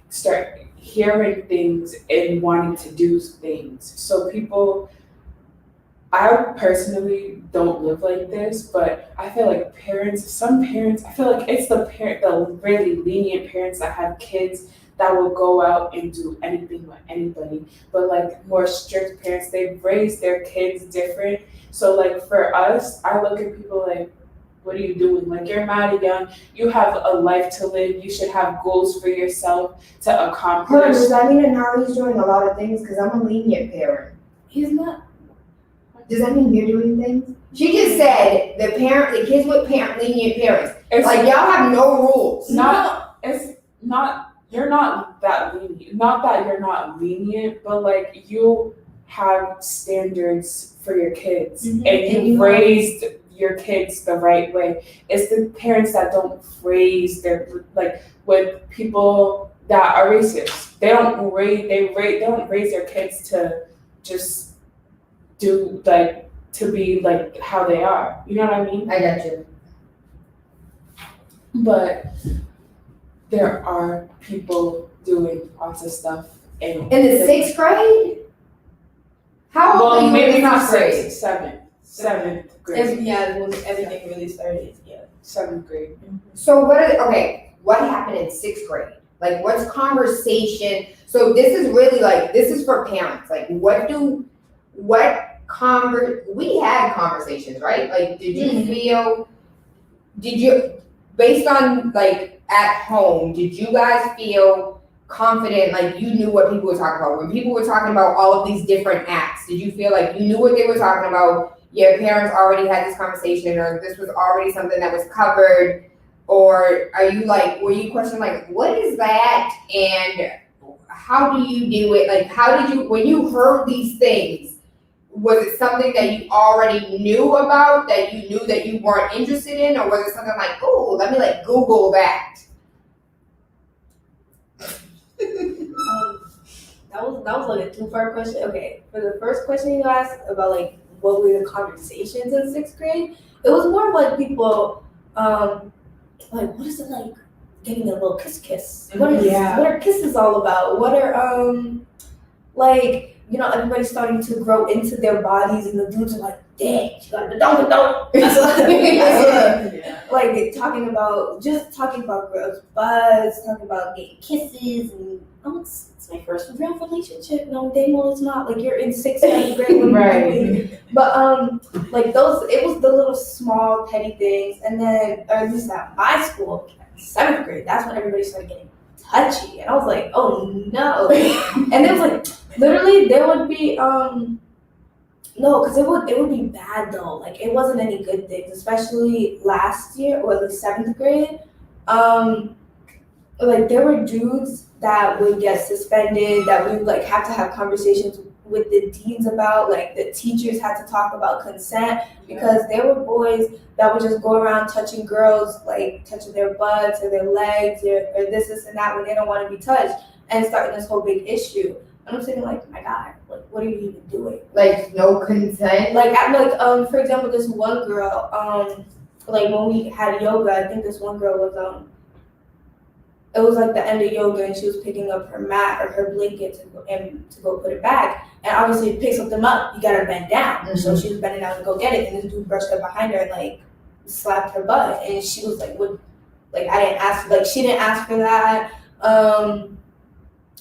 S3: start hearing things and wanting to do things. So I personally don't live like this, but I feel like some parents, I feel like it's the really lenient parents that have kids that will go out and do anything with anybody. But like more strict parents, they've raised their kids different. So like for us, I look at people like, what are you doing? Like, you're mad young, you have a life to live, you should have goals for yourself to accomplish.
S1: Does that mean that now he's doing a lot of things? Because I'm a lenient parent.
S2: He's not.
S1: Does that mean you're doing things? She just said the kids with lenient parents.
S3: It's
S1: Like, y'all have no rules.
S3: You're not that lenient. Not that you're not lenient, but like you have standards for your kids
S2: Mhm.
S3: and you raised your kids the right way. It's the parents that don't raise with people that are racist. They don't raise their kids to just do to be like how they are. You know what I mean?
S1: I got you.
S3: But there are people doing lots of stuff
S1: In the 6th grade? How old are you
S3: maybe
S1: in the
S3: not
S1: 6th grade?
S3: 7th grade.
S2: When everything really started. Yeah.
S3: 7th grade.
S1: So what happened in 6th grade? Like, what's conversation? So this is really like, this is for parents. Like, we had conversations, right? Like, did you, based on like at home, did you guys feel confident, like you knew what people were talking about? When people were talking about all of these different acts, did you feel like you knew what they were talking about? Your parents already had this conversation, or this was already something that was covered? Or were you questioning like, what is that? And how do you do it? Like, when you heard these things, was it something that you already knew about, that you knew that you weren't interested in? Or was it something like, oh, let me like Google that?
S2: That was like a two-part question. Okay, for the first question you asked about like what were the conversations in sixth grade, it was more of like people, like what is it like getting a little kiss? What are kisses all about? What are like, you know, everybody's starting to grow into their bodies, and the dudes are like, dang, she got the don't. Like talking about girls' butts, talking about getting kisses, and it's my first real relationship. No, dang well, it's not. Like you're in sixth, seventh grade when
S1: Right.
S2: But like those, it was the little small petty things, and then, or at least at my school, seventh grade, that's when everybody started getting touchy, and I was like, oh no. And there was like, literally, there would be no, because it would be bad though. Like it wasn't any good things, especially last year or at least seventh grade. Like there were dudes that would get suspended, that we would like have to have conversations with the deans about. Like the teachers had to talk about consent, because there were boys that would just go around touching girls, like touching their butts or their legs or this and that when they don't want to be touched, and starting this whole big issue. And I'm sitting like, my God, like what are you even doing?
S1: Like no consent?
S2: Like for example, this one girl, like when we had yoga, I think this one girl was it was like the end of yoga, and she was picking up her mat or her blanket to go put it back. And obviously, to pick something up, you gotta bend down. Mm-hmm. So she was bending down to go get it, and this dude brushed up behind her and like slapped her butt. And she was like, "What? Like I didn't ask. Like she didn't ask for that.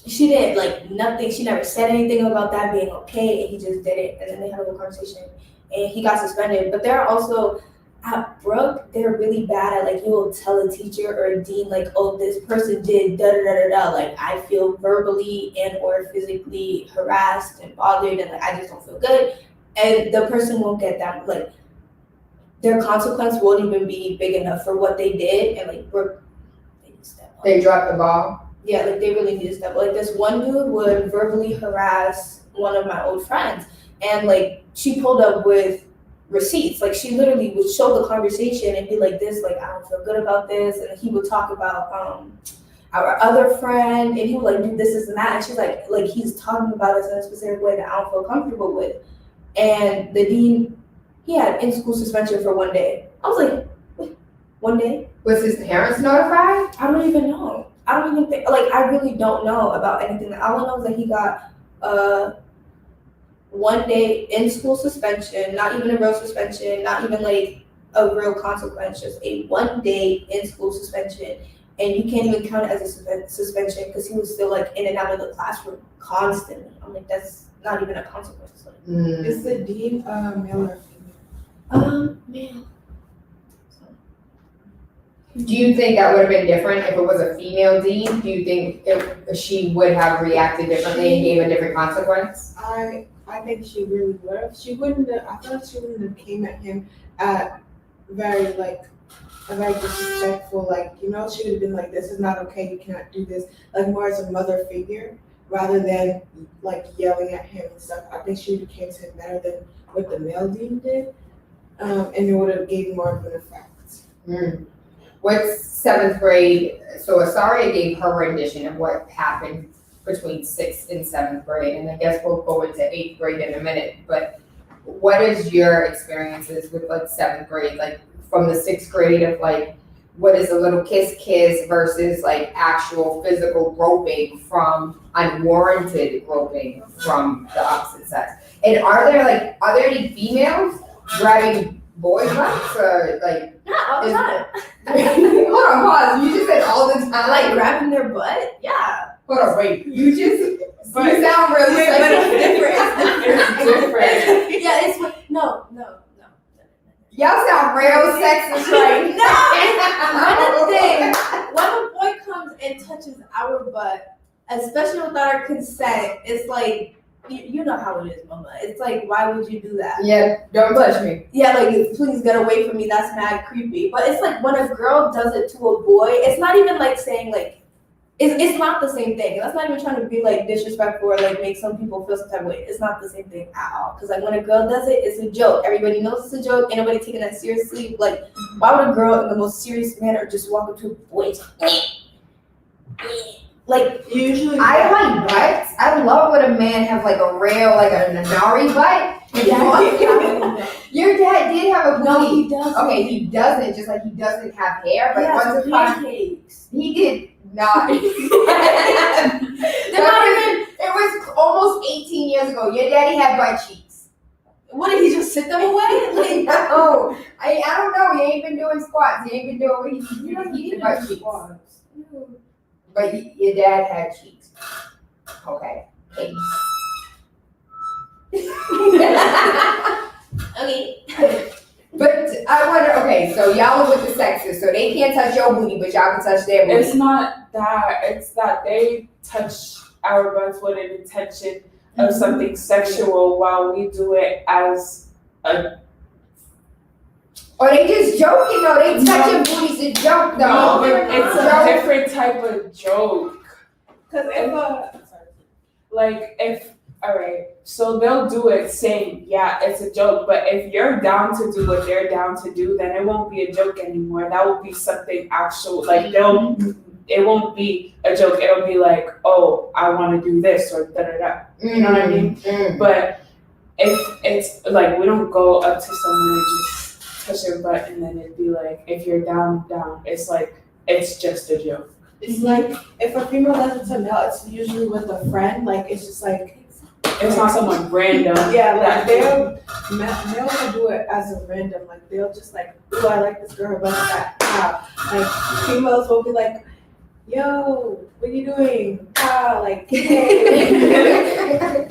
S2: She didn't like nothing. She never said anything about that being okay, and he just did it. And then they had a little conversation, and he got suspended. But there are also at Brooke, they're really bad at like, you will tell a teacher or a dean like, oh, this person did da da da da da. Like I feel verbally and or physically harassed and bothered, and like I just don't feel good. And the person won't get that. Like their consequence won't even be big enough for what they did. And like Brooke,
S1: they dropped the ball.
S2: Yeah, like they really need to step up. Like this one dude would verbally harass one of my old friends, and like she pulled up with receipts. Like she literally would show the conversation and be like, this, like I don't feel good about this, and he would talk about our other friend, and he would like do this and that, and she's like he's talking about us in a specific way that I don't feel comfortable with. And the dean, he had in school suspension for 1 day. I was like, wait, 1 day?
S1: Was his parents notified?
S2: I don't even know. I don't even think, like I really don't know about anything. All I know is that he got 1 day in school suspension, not even a real suspension, not even like a real consequence, just a 1 day in school suspension. And you can't even count it as a suspension because he was still like in and out of the classroom constantly. I'm like, that's not even a consequence. Like,
S4: Is the dean male or female?
S2: Male.
S1: Do you think that would have been different if it was a female dean? Do you think she would have reacted differently and gave a different consequence?
S4: I think she really would have. She wouldn't have. I thought she wouldn't have came at him at very a very disrespectful, like, you know, she would have been like, this is not okay, you cannot do this, like more as a mother figure rather than like yelling at him and stuff. I think she would have came to him better than what the male dean did, and it would have gave more of an effect.
S1: What's seventh grade? So Asaria gave her rendition of what happened between 6th and 7th grade, and I guess we'll go into 8th grade in a minute, but what is your experiences with like 7th grade, like from the 6th grade of like, what is a little kiss versus like actual physical groping from unwarranted groping from the opposite sex? And are there any females grabbing boys' butts or like?
S2: Not all the time.
S1: Hold on, pause. You just said all the time.
S2: Like grabbing their butt?
S1: Hold on, wait. You
S3: But
S1: sound really
S2: Wait, but it's different.
S3: it's different.
S2: Yeah, it's no.
S1: Y'all sound real sexist right now.
S2: When a boy comes and touches our butt, especially without our consent, it's like you know how it is, mama. It's like, why would you do that?
S1: Yeah, don't touch me.
S2: Yeah, like please get away from me. That's mad creepy. But it's like when a girl does it to a boy, it's not even like saying like it's not the same thing. That's not even trying to be like disrespectful or like make some people feel some type of way. It's not the same thing at all. Because like when a girl does it, it's a joke. Everybody knows it's a joke. Ain't nobody taking that seriously. Like why would a girl in the most serious manner just walk up to a boy? Like
S4: Usually,
S1: I like butts. I love when a man have like a real, like a Nanari butt. Your dad did have a booty.
S2: no, he doesn't.
S1: Okay, he doesn't, just like he doesn't have hair, but once upon
S2: pancakes.
S1: he did not.
S2: They're not even.
S1: It was almost 18 years ago. Your daddy had butt cheeks.
S2: What did he just sit them away? Like
S1: No, I don't know. He ain't been doing squats. He ain't been doing what he used to do to keep the butt cheeks. But your dad had cheeks. Okay. Thanks.
S2: okay.
S1: But I wonder, okay, so y'all are with the sexist, so they can't touch your booty, but y'all can touch their booty.
S3: It's not that. It's that they touch our butts with an intention of something sexual while we do it as a.
S1: Or they just joking though, they touching booties a joke though.
S3: No, it's a different type of joke.
S4: because
S3: Alright, so they'll do it saying, yeah, it's a joke, but if you're down to do what they're down to do, then it won't be a joke anymore. That will be something actual, like it won't be a joke, it'll be like, oh, I want to do this or da-da-da, you know what I mean? But if it's like, we don't go up to someone and just touch their butt and then it'd be like, if you're down, it's like, it's just a joke.
S4: it's like if a female does it to male, it's usually with a friend. Like it's just like
S3: It's not someone random.
S4: yeah, like male will do it as a random. Like they'll just like, ooh, I like this girl, but like females will be like, yo, what are you doing? Like hey.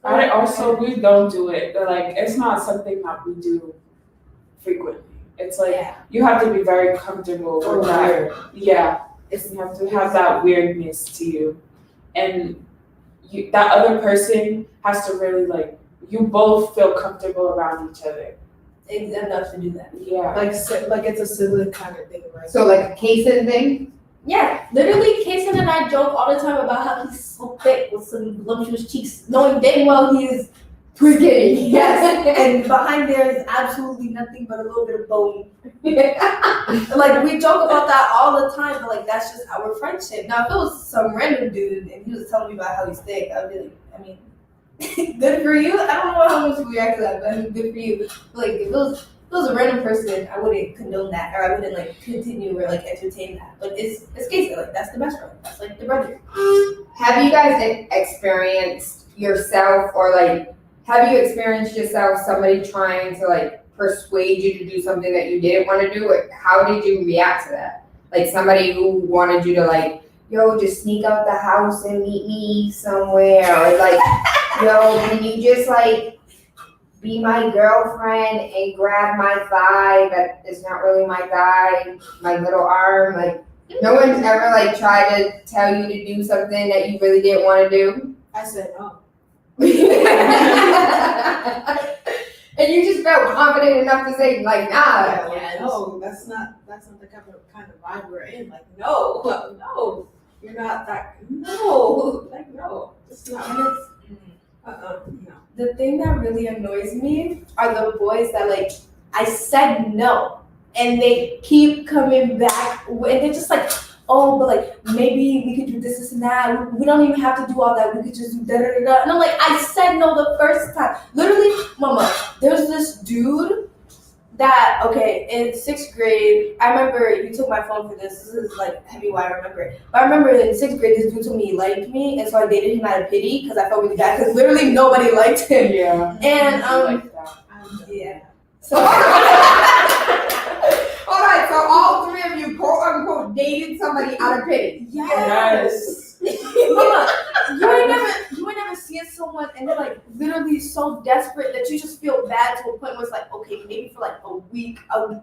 S3: We don't do it. They're like, it's not something that we do frequently. It's like, you have to be very comfortable with that. Yeah. You have to have that weirdness to you. And that other person has to really like, you both feel comfortable around each other.
S2: Enough to do that.
S3: Yeah.
S4: Like it's a sibling kind of thing, right?
S1: So like a Kason thing?
S2: Yeah, literally, Kason and I joke all the time about how he's so thick with some voluptuous cheeks, knowing dang well he is
S1: Pretty.
S2: yes, and behind there is absolutely nothing but a little bit of bone. Like we joke about that all the time, but like that's just our friendship. Now, if it was some random dude and he was telling me about how he's thick, I'd be like, I mean, good for you. I don't know how much we react to that, but I mean, good for you. But, like if it was a random person, I wouldn't condone that, or I wouldn't like continue or like entertain that. But it's Kason, like that's the best friend. That's like the brother.
S1: Have you guys experienced yourself or like, have you experienced yourself somebody trying to like persuade you to do something that you didn't want to do? Like, how did you react to that? Like somebody who wanted you to like, yo, just sneak out the house and meet me somewhere. Or like, yo, can you just like be my girlfriend and grab my thigh that is not really my thigh, my little arm? Like, no one's ever like tried to tell you to do something that you really didn't want to do?
S4: I said no.
S1: And you just felt confident enough to say like, nah.
S4: No, that's not the kind of vibe we're in. Like no, you're not that. No, like no, it's not. No.
S2: The thing that really annoys me are the boys that like I said no, and they keep coming back, and they're just like, oh, but like maybe we could do this and that. We don't even have to do all that. We could just do da da da da. And I'm like, I said no the first time. Literally, mama, there's this dude that, okay, in 6th grade, I remember you took my phone for this. This is like heavy why I remember it. But I remember in 6th grade, this dude told me he liked me, and so I dated him out of pity because I felt really bad because literally nobody liked him.
S3: Yeah.
S2: And
S3: like that.
S2: yeah.
S1: So all right, so all three of you quote unquote dated somebody out of pity.
S3: Yes.
S2: You ain't never seen someone and they're like literally so desperate that you just feel bad to a point where it's like, okay, maybe for like a week, I'll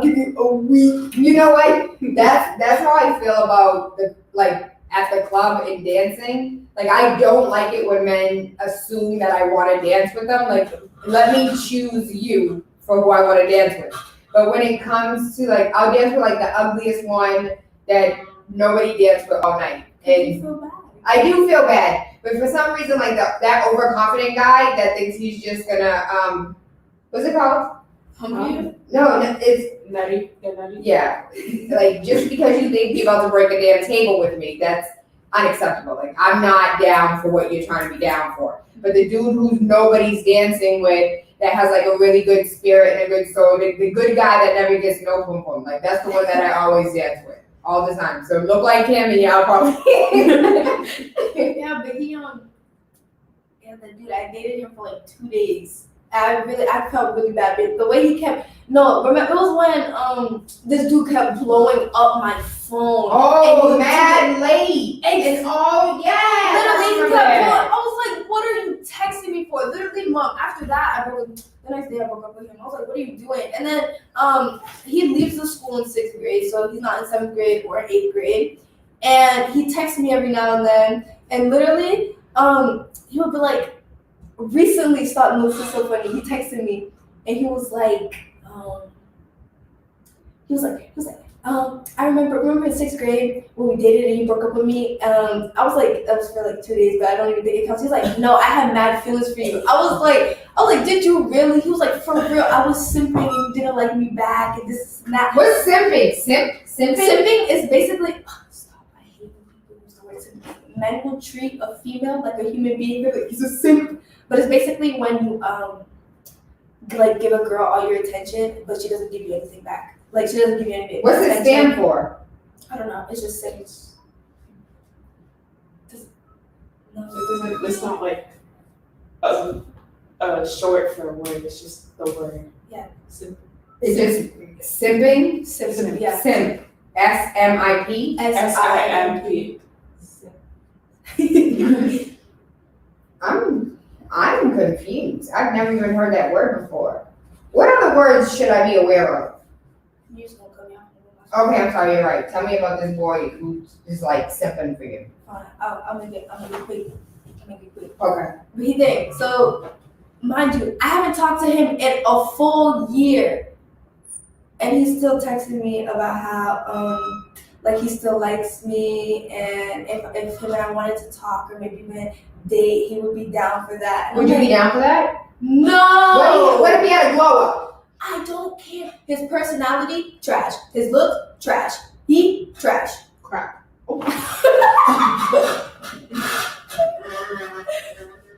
S2: give you a week.
S1: You know what? That's how I feel about the like at the club and dancing. Like I don't like it when men assume that I want to dance with them. Like let me choose you for who I want to dance with. But when it comes to like, I'll dance with like the ugliest one that nobody danced with all night. And
S2: feel bad.
S1: I do feel bad, but for some reason, like that overconfident guy that thinks he's just gonna what's it called? No, it's
S3: Nutty.
S1: yeah. Like just because you think you're about to break a damn table with me, that's unacceptable. Like I'm not down for what you're trying to be down for. But the dude who's nobody's dancing with, that has like a really good spirit and a good soul, the good guy that never gets no pum pum, like that's the one that I always dance with all the time. So look like him and y'all probably.
S2: Yeah, but yeah, the dude, I dated him for like 2 days. I felt really bad. But the way he kept, remember it was when this dude kept blowing up my phone.
S1: Oh,
S2: and
S1: mad late. And oh yeah.
S2: Literally, he kept blowing. I was like, what are you texting me for? Literally, mom. After that, the next day I broke up with him. I was like, what are you doing? And then he leaves the school in 6th grade, so he's not in 7th grade or 8th grade. And he texts me every now and then, and literally, he would be like, recently started looking so funny. He texted me and he was like, I remember in 6th grade when we dated and you broke up with me. I was like, that was for like 2 days, but I don't even think it counts. He's like, no, I had mad feelings for you. I was like, did you really? He was like, for real, I was simping and you didn't like me back and this and that.
S1: What's simping? Simping?
S2: Simping is basically, stop, I hate when people use the word simping. Men will treat a female like a human being. They're like, he's a simp. But it's basically when you like give a girl all your attention, but she doesn't give you anything back. Like she doesn't give you anything.
S1: What's it stand for?
S2: I don't know. It's just simp.
S3: It's not like a short for a word. It's just the word.
S2: Yeah.
S1: It's just simping.
S2: Simp. Yeah.
S1: Simp. SMIP.
S3: SIMP.
S1: I'm confused. I've never even heard that word before. What other words should I be aware of?
S2: You just won't come out.
S1: Okay, I'm sorry, you're right. Tell me about this boy who is like simping for you.
S2: Fine. I'm gonna be quick.
S1: Okay.
S2: But he did. So, mind you, I haven't talked to him in a full year, and he's still texting me about how like he still likes me, and if him and I wanted to talk or maybe even date, he would be down for that.
S1: Would you be down for that?
S2: No.
S1: What if he had a glow up?
S2: I don't care. His personality, trash. His look, trash. He, trash.
S3: Crap.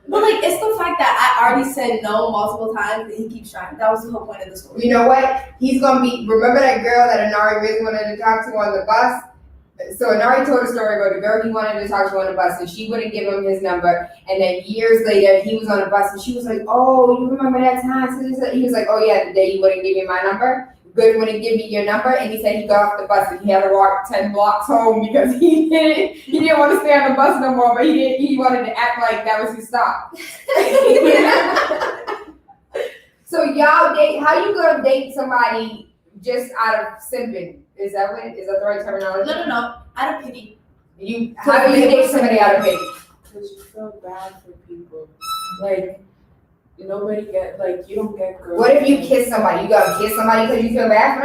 S2: But like, it's the fact that I already said no multiple times and he keeps trying. That was the whole point of the story.
S1: You know what? He's gonna be. Remember that girl that Anari really wanted to talk to on the bus? So Anari told a story about the girl he wanted to talk to on the bus, and she wouldn't give him his number. And then years later, he was on the bus, and she was like, "Oh, you remember that time?" So he was like, "Oh yeah, the day you wouldn't give me my number." Good wouldn't give me your number, and he said he got off the bus and he had to walk 10 blocks home because he didn't want to stay on the bus no more, but he wanted to act like that was his stop. So y'all date? How you gonna date somebody just out of simping? Is that the right terminology?
S2: No. Out of pity.
S1: How do you date somebody out of pity?
S3: Because you feel bad for people. Like, nobody you don't get girls.
S1: What if you kiss somebody? You gotta kiss somebody because you feel bad for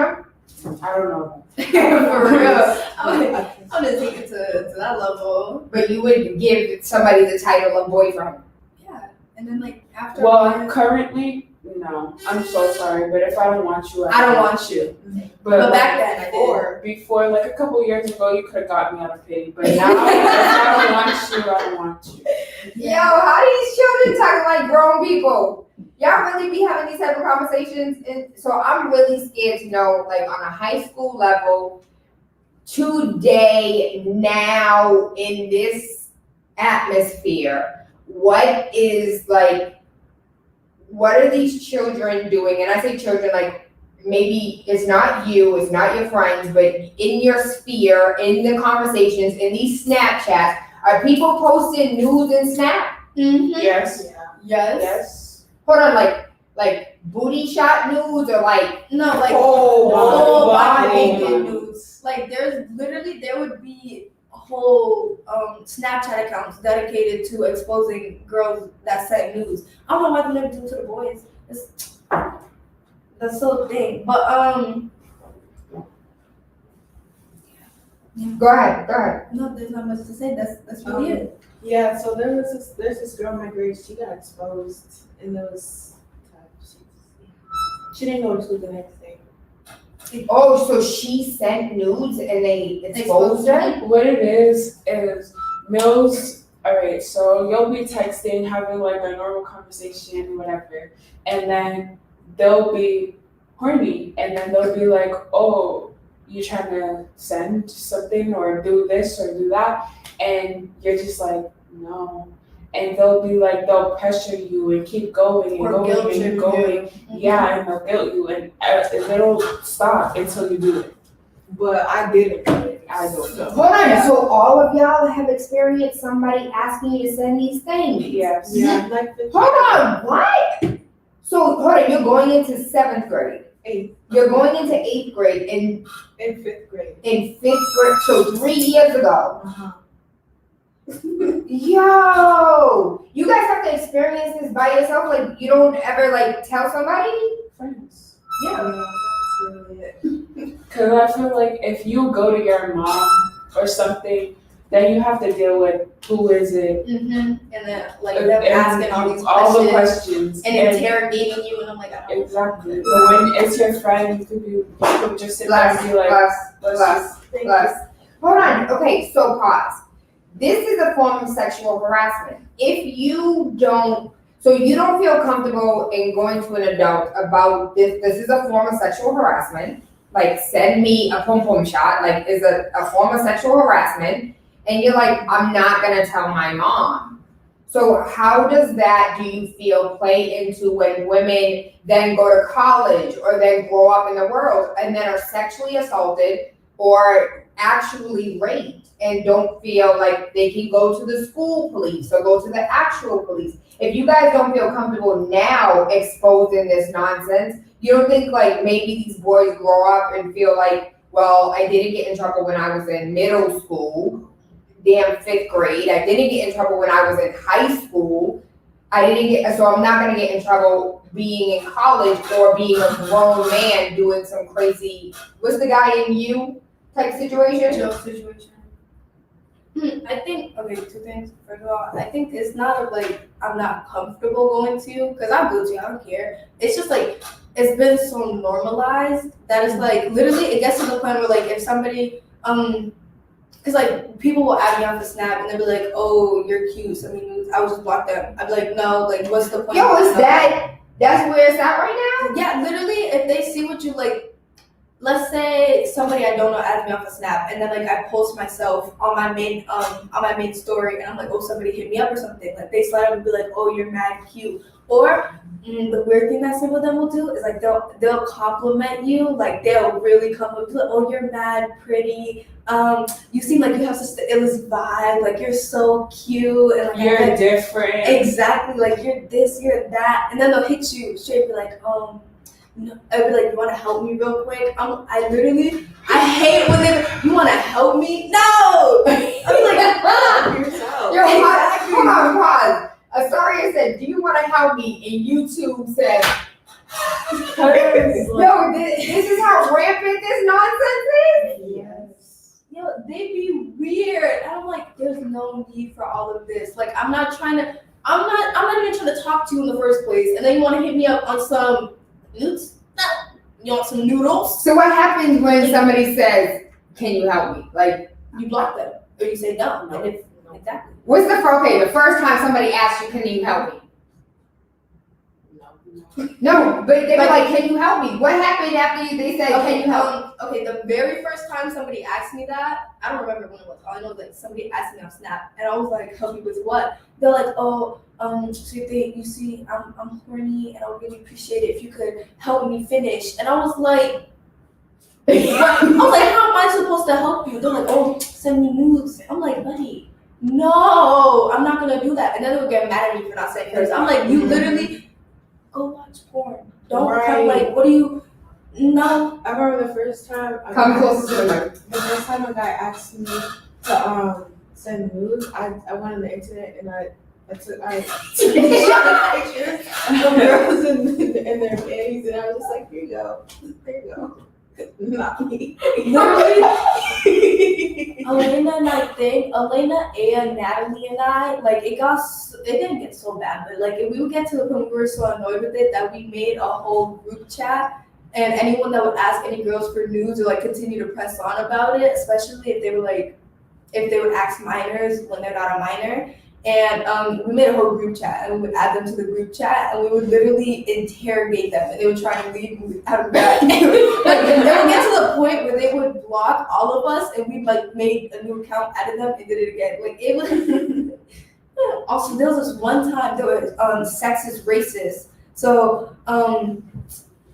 S1: them?
S3: I don't know.
S2: For real. I'm gonna take it to that level.
S1: But you would give somebody the title of boyfriend.
S2: Yeah. And then like after
S3: Well, currently, no. I'm so sorry, but if I don't want you,
S2: I don't want you.
S3: But
S2: back then I did.
S3: Before, like a couple years ago, you could have got me out of pity. But now, if I don't want you, I don't want you.
S1: Yo, how these children talking like grown people? Y'all really be having these type of conversations? And so I'm really scared to know, like on a high school level, today, now, in this atmosphere, what are these children doing? And I say children, like maybe it's not you, it's not your friends, but in your sphere, in the conversations, in these Snapchats, Are people posting nudes and Snap?
S2: Mm-hmm.
S3: Yes.
S2: Yes.
S3: Yes.
S1: Hold on, like booty shot nudes or like
S2: No, like
S3: Whole
S2: whole body
S3: body.
S2: naked nudes. Like there would be whole Snapchat accounts dedicated to exposing girls that sent nudes. I don't know why they never do it to the boys. That's so thing. But
S1: go ahead.
S2: no, there's not much to say. That's really it.
S4: Yeah, so there's this girl in my grade, she got exposed and it was tough. She didn't go to school the next day.
S1: Oh, so she sent nudes and they exposed her?
S3: What it is males. All right, so you'll be texting, having like a normal conversation, whatever, and then they'll be horny, and then they'll be like, "Oh, you trying to send something or do this or do that," and you're just like, "No." And they'll be like, they'll pressure you and keep going and
S2: Or guilt
S3: going and
S2: trip
S3: going.
S2: you.
S3: Yeah, and they'll guilt you, and they don't stop until you do it.
S4: But I didn't.
S3: I don't know.
S1: Hold on, so all of y'all have experienced somebody asking you to send these things?
S3: Yes.
S4: Yeah, like the
S1: Hold on, what? So hold on, you're going into 7th grade.
S4: 8th
S1: You're going into 8th grade in
S4: and 5th grade.
S1: 5th grade, so 3 years ago.
S4: Uh-huh.
S1: Yo, you guys have to experience this by yourself. Like you don't ever like tell somebody.
S3: Friends.
S1: Yeah.
S4: That's really it.
S3: Because I feel like if you go to your mom or something, then you have to deal with who is it,
S2: Mm-hmm. And then like
S3: and
S2: them asking all these
S3: the
S2: questions
S3: questions,
S2: and interrogating you, and I'm like, I don't
S3: exactly. But when it's your friend, you could just sit there and be like,
S1: Plus. Hold on. Okay, so pause. This is a form of sexual harassment. If you don't, so you don't feel comfortable in going to an adult about this. This is a form of sexual harassment. Like send me a pom pom shot. Like is a form of sexual harassment. And you're like, I'm not gonna tell my mom. So how does that, do you feel, play into when women then go to college or then grow up in the world and then are sexually assaulted or actually raped and don't feel like they can go to the school police or go to the actual police? If you guys don't feel comfortable now exposing this nonsense, you don't think like maybe these boys grow up and feel like, well, I didn't get in trouble when I was in middle school, damn 5th grade. I didn't get in trouble when I was in high school. So I'm not gonna get in trouble being in college or being a grown man doing some crazy, what's the guy in you type situation?
S2: Joke situation. I think, okay, 2 things. First of all, I think it's not like I'm not comfortable going to you, because I'll go to you, I don't care. It's just like, it's been so normalized that it's like, literally, it gets to the point where like, if somebody, because like, people will add me off the Snap and they'll be like, oh, you're cute, send me nudes. I would just block them. I'd be like, no, like, what's the point?
S1: Yo, is that's where it's at right now?
S2: Yeah, literally, if they see what you like, let's say somebody I don't know adds me off a Snap, and then like I post myself on my main story, and I'm like, oh, somebody hit me up or something. Like they slide up and be like, oh, you're mad cute. Or the weird thing that some of them will do is like they'll compliment you, like they'll really come up to like, oh, you're mad pretty. You seem like you have such the illest vibe. Like you're so cute, and like
S3: you're different.
S2: Exactly, like you're this, you're that, and then they'll hit you straight, be like, no, I'd be like, you want to help me real quick? I hate when you want to help me? No! I'm like, yourself.
S1: Yo, hold on, pause. Asaria said, do you want to help me? And YouTube said, yo, this is how rampant this nonsense is?
S2: Yes. Yo, they be weird. And I'm like, there's no need for all of this. Like, I'm not even trying to talk to you in the first place. And then you want to hit me up on some nudes? You want some noodles?
S1: So what happens when somebody says, can you help me? Like,
S2: You block them. Or you say no.
S3: No.
S2: And if, exactly.
S1: what's the first time somebody asked you, can you help me? No, but they were like, can you help me? What happened after they said, can you help me?
S2: Okay, the very first time somebody asked me that, I don't remember when it was. All I know is like somebody asked me on Snap, and I was like, help me with what? They're like, oh, so you see, I'm horny, and I would really appreciate it if you could help me finish. And I was like, what? I was like, how am I supposed to help you? They're like, oh, send me nudes. I'm like, buddy, no, I'm not gonna do that. And then they would get mad at me for not saying hers. I'm like, you literally go watch porn. Don't come like, what do you? No.
S4: I remember the first time.
S1: Come closer to the mic.
S4: The first time a guy asked me to send nudes, I went on the internet and I took pictures of girls in their panties, and I was just like, here you go, not me.
S2: Elena and Natalie and I, like, it didn't get so bad, but like we would get to the point where we were so annoyed with it that we made a whole group chat, and anyone that would ask any girls for nudes or like continue to press on about it, especially if they would ask minors when they're not a minor. And we made a whole group chat, and we would add them to the group chat, and we would literally interrogate them, and they would try to leave out of that. Like, they would get to the point where they would block all of us, and we like made a new account, added them, and did it again. Like, it was. Also, there was this one time there was sexist, racist. So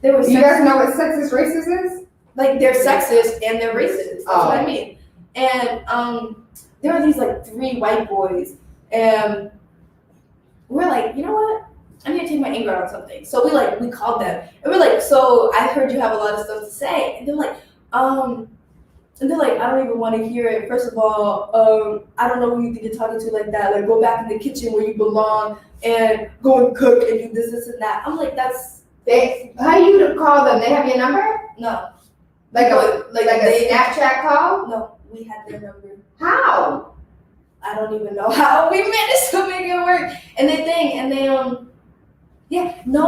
S2: there was.
S1: You guys know what sexist racist is?
S2: Like, they're sexist and they're racist. That's what I mean. And there were these like 3 white boys. And we're like, you know what? I need to take my anger out on something. So we called them, and we're like, so I heard you have a lot of stuff to say. And they're like, I don't even want to hear it. First of all, I don't know who you think you're talking to like that. Like, go back in the kitchen where you belong and go and cook and do this and that. I'm like,
S1: How you call them? They have your number?
S2: no.
S1: Like a Snapchat call?
S2: No, we had their number.
S1: How?
S2: I don't even know how we managed to make it work. And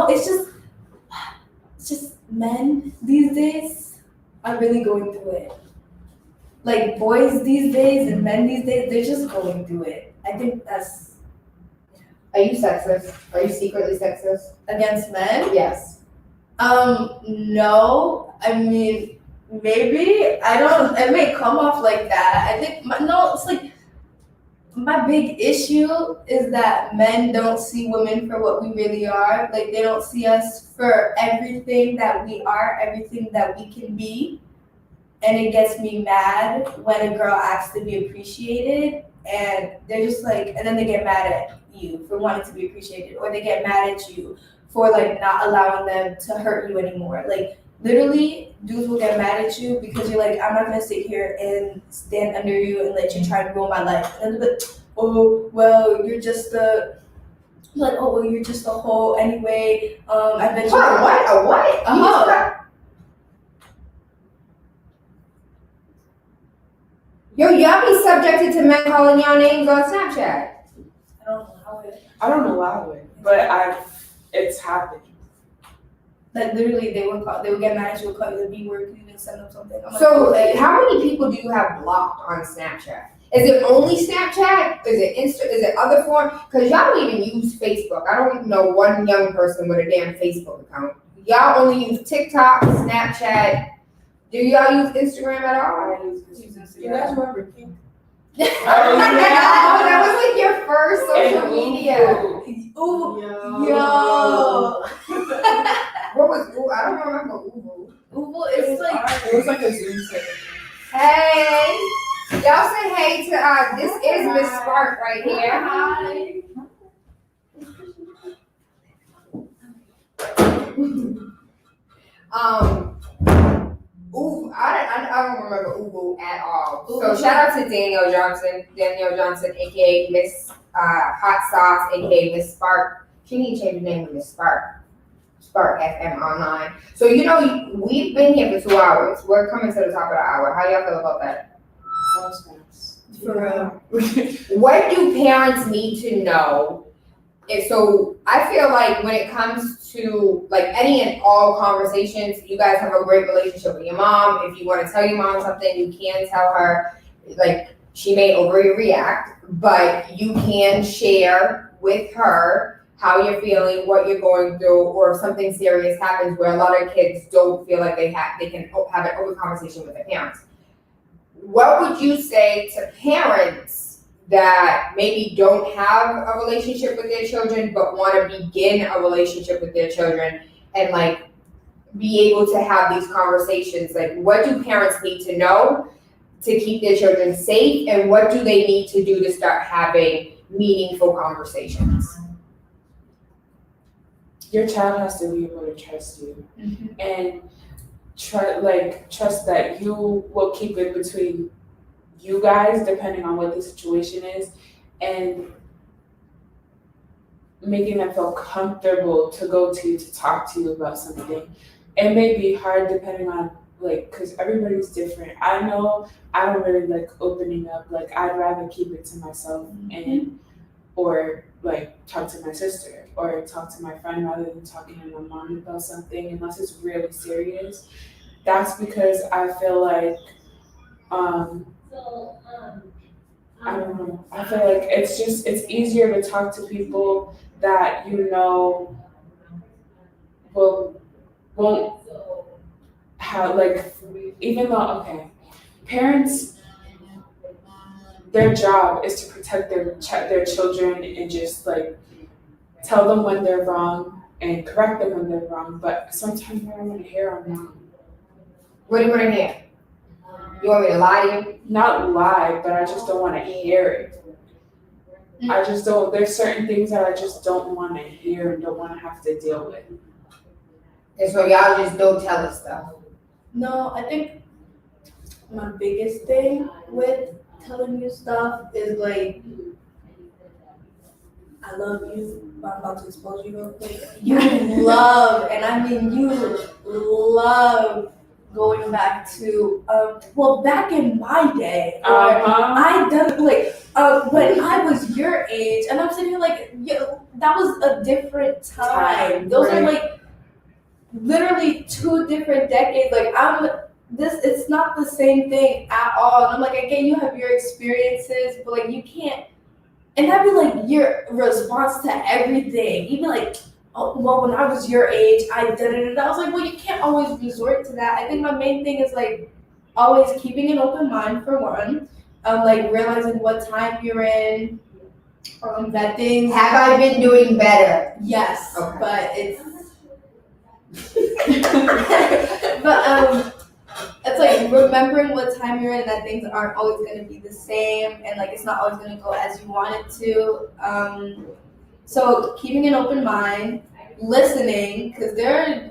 S2: it's just men these days are really going through it. Like, boys these days and men these days, they're just going through it. I think that's.
S1: Are you sexist? Are you secretly sexist?
S2: Against men?
S1: Yes.
S2: No. I mean, maybe. I don't. It may come off like that. I think. No, it's like. My big issue is that men don't see women for what we really are. Like, they don't see us for everything that we are, everything that we can be. And it gets me mad when a girl asks to be appreciated, and they're just like, and then they get mad at you for wanting to be appreciated, or they get mad at you for like not allowing them to hurt you anymore. Like, literally, dudes will get mad at you because you're like, I'm not gonna sit here and stand under you and let you try to ruin my life. And then they're like, oh, well, you're just a hoe anyway. I bet you.
S1: What? A what?
S2: A hoe.
S1: Yo, y'all be subjected to men calling y'all names on Snapchat.
S3: I don't allow it, but it's happened.
S2: Like, literally, they would get mad at you, would call you the B word, you didn't send them something. I'm like,
S1: So,
S2: okay.
S1: how many people do you have blocked on Snapchat? Is it only Snapchat? Is it Insta? Is it other form? Because y'all don't even use Facebook. I don't know one young person with a damn Facebook account. Y'all only use TikTok, Snapchat. Do y'all use Instagram at all?
S3: I use Instagram.
S4: You guys remember Pink?
S1: That was like your first social media.
S2: Ooh,
S4: Yo.
S1: What was Ooh? I don't remember Ooh.
S2: Ooh, it's like.
S3: It was like a Zoom session.
S1: Hey, y'all say hey to this is Miss Spark right here.
S2: Hi.
S1: I don't remember Ubu at all. So shout out to Danielle Johnson, aka Miss Hot Sauce, aka Miss Spark. She need to change the name to Miss Spark FM Online. So we've been here for 2 hours. We're coming to the top of the hour. How y'all feel about that?
S2: For real.
S1: What do parents need to know? And so I feel like when it comes to like any and all conversations, you guys have a great relationship with your mom. If you want to tell your mom something, you can tell her. Like, she may overreact, but you can share with her how you're feeling, what you're going through, or if something serious happens where a lot of kids don't feel like they can have an open conversation with their parents. What would you say to parents that maybe don't have a relationship with their children but want to begin a relationship with their children and like be able to have these conversations? Like, what do parents need to know to keep their children safe, and what do they need to do to start having meaningful conversations?
S3: Your child has to be able to trust you,
S2: Mhm.
S3: and trust that you will keep it between you guys, depending on what the situation is, and making them feel comfortable to go to you to talk to you about something. It may be hard depending on because everybody's different. I know I don't really like opening up. Like I'd rather keep it to myself and or talk to my sister or talk to my friend rather than talking to my mom about something unless it's really serious. That's because I feel like I don't know. I feel like it's easier to talk to people that you know will won't have even though parents, their job is to protect their children and just tell them when they're wrong and correct them when they're wrong, but sometimes I don't want to hear I'm wrong.
S1: What do you want to hear? You want me to lie to you?
S3: Not lie, but I just don't want to hear it. I just don't. There's certain things that I just don't want to hear and don't want to have to deal with.
S1: And so y'all just don't tell us stuff.
S2: No, I think my biggest thing with telling you stuff is I love you, but I'm about to expose you real quick. You love, and I mean you love going back to back in my day, or I done when I was your age, and I'm sitting here that was a different time. Those are literally 2 different decades. It's not the same thing at all. And I'm again, you have your experiences, but you can't. And that'd be your response to everything. You'd be oh, well, when I was your age, I did it. And I was well, you can't always resort to that. I think my main thing is always keeping an open mind for one. Realizing what time you're in. That things.
S1: Have I been doing better?
S2: Yes,
S1: okay.
S2: But it's. But it's remembering what time you're in, and that things aren't always going to be the same, and it's not always going to go as you want it to. So keeping an open mind, listening, because there are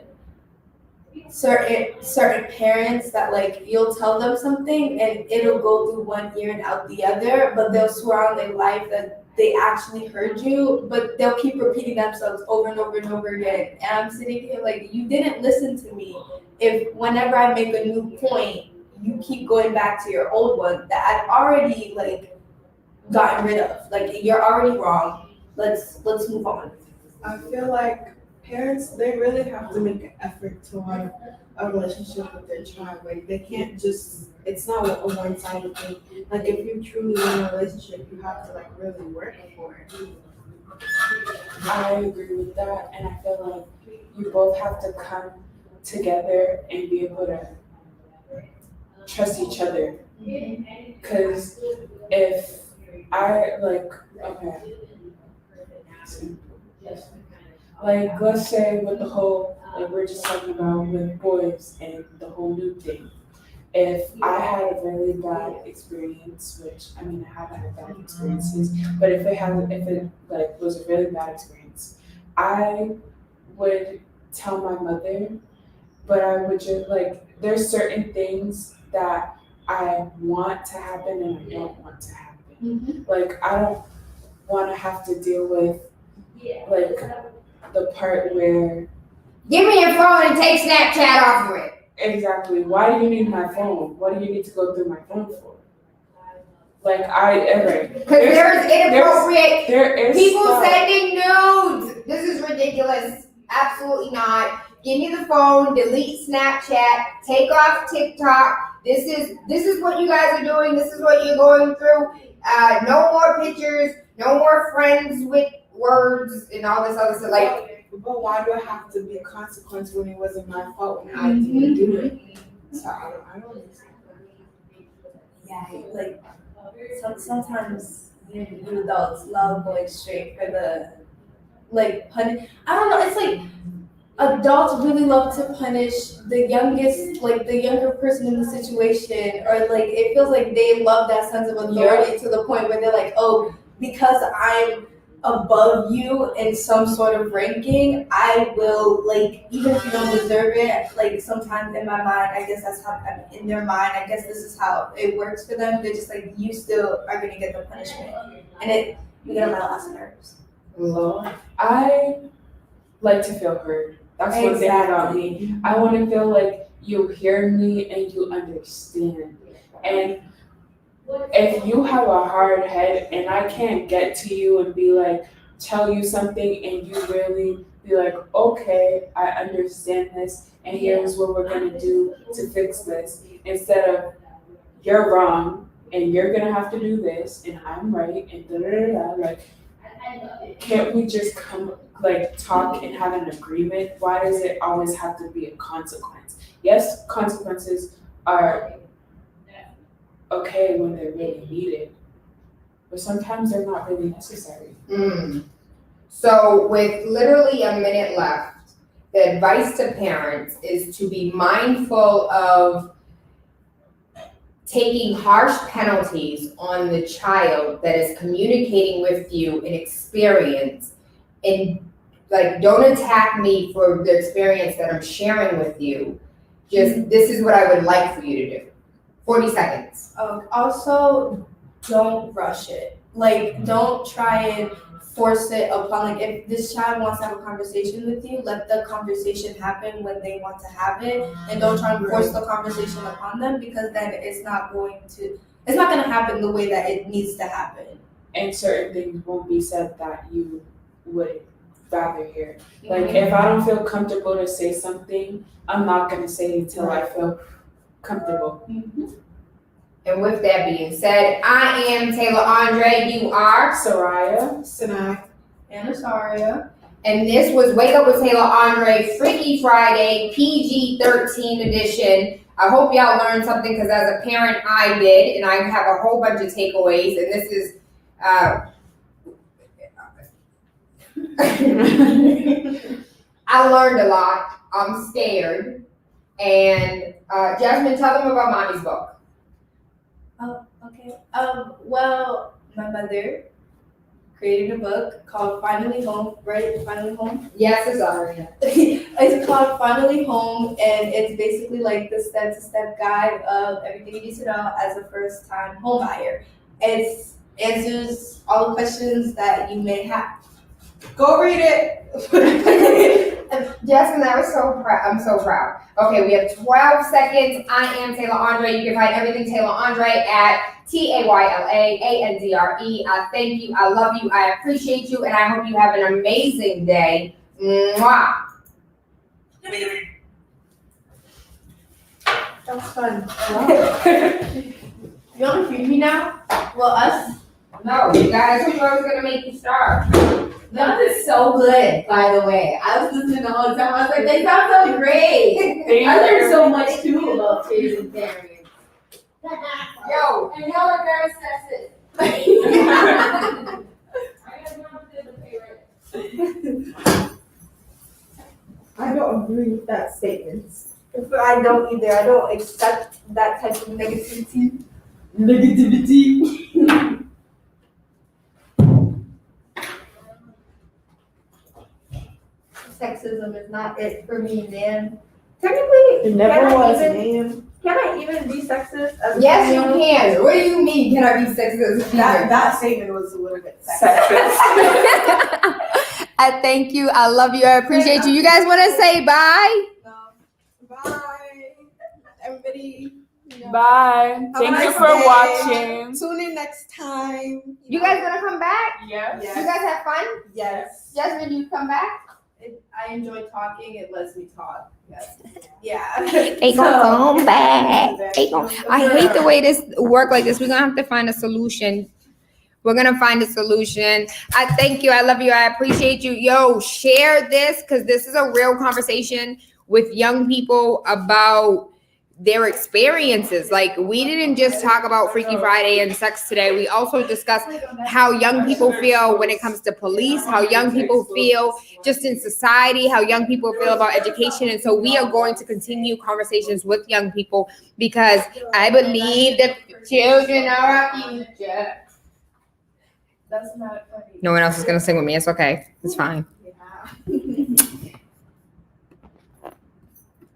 S2: certain parents that you'll tell them something and it'll go through one ear and out the other, but they'll swear on their life that they actually heard you, but they'll keep repeating themselves over and over and over again. And I'm sitting here you didn't listen to me. If whenever I make a new point, you keep going back to your old one that I've already gotten rid of. You're already wrong. Let's move on.
S4: I feel like parents, they really have to make an effort to have a relationship with their child. They can't just, it's not a one-sided thing. If you truly want a relationship, you have to really work for it.
S3: I agree with that, and I feel you both have to come together and be able to trust each other. Because if I let's say with the whole we're just talking about with boys and the whole new thing. If I had a really bad experience, which I haven't had bad experiences, but if it was a really bad experience, I would tell my mother, but I would just there's certain things that I want to happen and I don't want to happen. I don't want to have to deal with the part where
S1: give me your phone and take Snapchat off of it.
S3: Exactly. Why do you need my phone? What do you need to go through my phone for? Because
S1: there's inappropriate
S3: there is
S1: people
S3: stuff.
S1: sending nudes. This is ridiculous. Absolutely not. Give me the phone, delete Snapchat, take off TikTok. This is what you guys are doing. This is what you're going through. No more pictures, no more friends with words and all this other stuff.
S4: But why do I have to be a consequence when it wasn't my fault when I didn't do it? So I don't understand.
S2: Yeah, sometimes you adults love going straight for the punish. I don't know. It's adults really love to punish the youngest, like the younger person in the situation, or like it feels like they love that sense of authority to the point where they're like, oh, because I'm above you in some sort of ranking, I will, like, even if you don't deserve it, like sometimes in my mind, I guess that's how, I mean, in their mind, I guess this is how it works for them. They're just like, you still are gonna get the punishment, and it, you get on my last nerves.
S3: Lord, I like to feel heard. That's one thing about me. I want to feel like you hear me and you understand. And if you have a hard head and I can't get to you and be like, tell you something and you really be like, okay, I understand this and here's what we're going to do to fix this. Instead of, you're wrong and you're going to have to do this and I'm right and da da da da. Like, can't we just come, like, talk and have an agreement? Why does it always have to be a consequence? Yes, consequences are okay when they're really needed, but sometimes they're not really necessary.
S1: So with literally a minute left, the advice to parents is to be mindful of taking harsh penalties on the child that is communicating with you an experience, and like, don't attack me for the experience that I'm sharing with you. Just, this is what I would like for you to do. 40 seconds.
S2: Also, don't rush it. Like, don't try and force it upon, like, if this child wants to have a conversation with you, let the conversation happen when they want to have it, and don't try and force the conversation upon them, because then it's not going to happen the way that it needs to happen.
S3: And certain things won't be said that you would rather hear. Like, if I don't feel comfortable to say something, I'm not going to say it until I feel comfortable.
S1: And with that being said, I am Tayla Andre. You are
S3: Soraya.
S4: Sanaa.
S2: And Asaria.
S1: And this was Wake Up with Tayla Andre, Freaky Friday, PG13 edition. I hope y'all learned something, because as a parent, I did, and I have a whole bunch of takeaways. And this is, I learned a lot. I'm scared. And Jasmine, tell them about Mommy's book.
S2: Okay. Well, my mother created a book called Finally Home, right? Finally Home?
S1: Yes, Azaria.
S2: It's called Finally Home, and it's basically like the step-to-step guide of everything you need to know as a first-time home buyer. It answers all the questions that you may have. Go read it.
S1: Jasmine, I was so proud. I'm so proud. Okay, we have 12 seconds. I am Tayla Andre. You can find everything Tayla Andre at TaylaAndre. I thank you. I love you. I appreciate you. And I hope you have an amazing day. Mwah.
S2: That was fun. You want to feed me now? Well, us?
S1: No, you guys, I was going to make you starve.
S2: That is so good, by the way. I was listening the whole time. I was like, they sound so great. I learned so much too about vegetarian.
S1: Yo, and y'all are very sexist.
S4: I don't agree with that statement.
S2: I don't either. I don't accept that type of negativity. Sexism is not it for me, man. Technically,
S4: It never
S2: can I
S4: was,
S2: even-
S4: man.
S2: Can I even be sexist? As a
S1: Yes, you
S2: female?
S1: can. What do you mean, can I be sexist?
S4: That statement was a little bit sexist.
S1: I thank you. I love you. I appreciate you. You guys want to say bye?
S4: Bye, everybody.
S3: Bye.
S4: a
S3: Thank you
S4: nice
S3: for
S4: day.
S3: watching.
S4: Tune in next time.
S1: You guys gonna come back?
S3: Yes.
S1: You guys have fun?
S4: Yes.
S1: Jasmine, you come back?
S2: I enjoy talking. It lets me talk. Yes. Yeah.
S1: They gonna come back. They gonna. I hate the way this work like this. We're gonna have to find a solution. We're gonna find a solution. I thank you. I love you. I appreciate you. Yo, share this, because this is a real conversation with young people about their experiences. Like, we didn't just talk about Freaky Friday and sex today. We also discussed how young people feel when it comes to police, how young people feel just in society, how young people feel about education. And so we are going to continue conversations with young people because I believe that children are our future.
S2: That's not funny.
S1: No one else is going to sing with me. It's okay. It's fine.
S4: Yeah.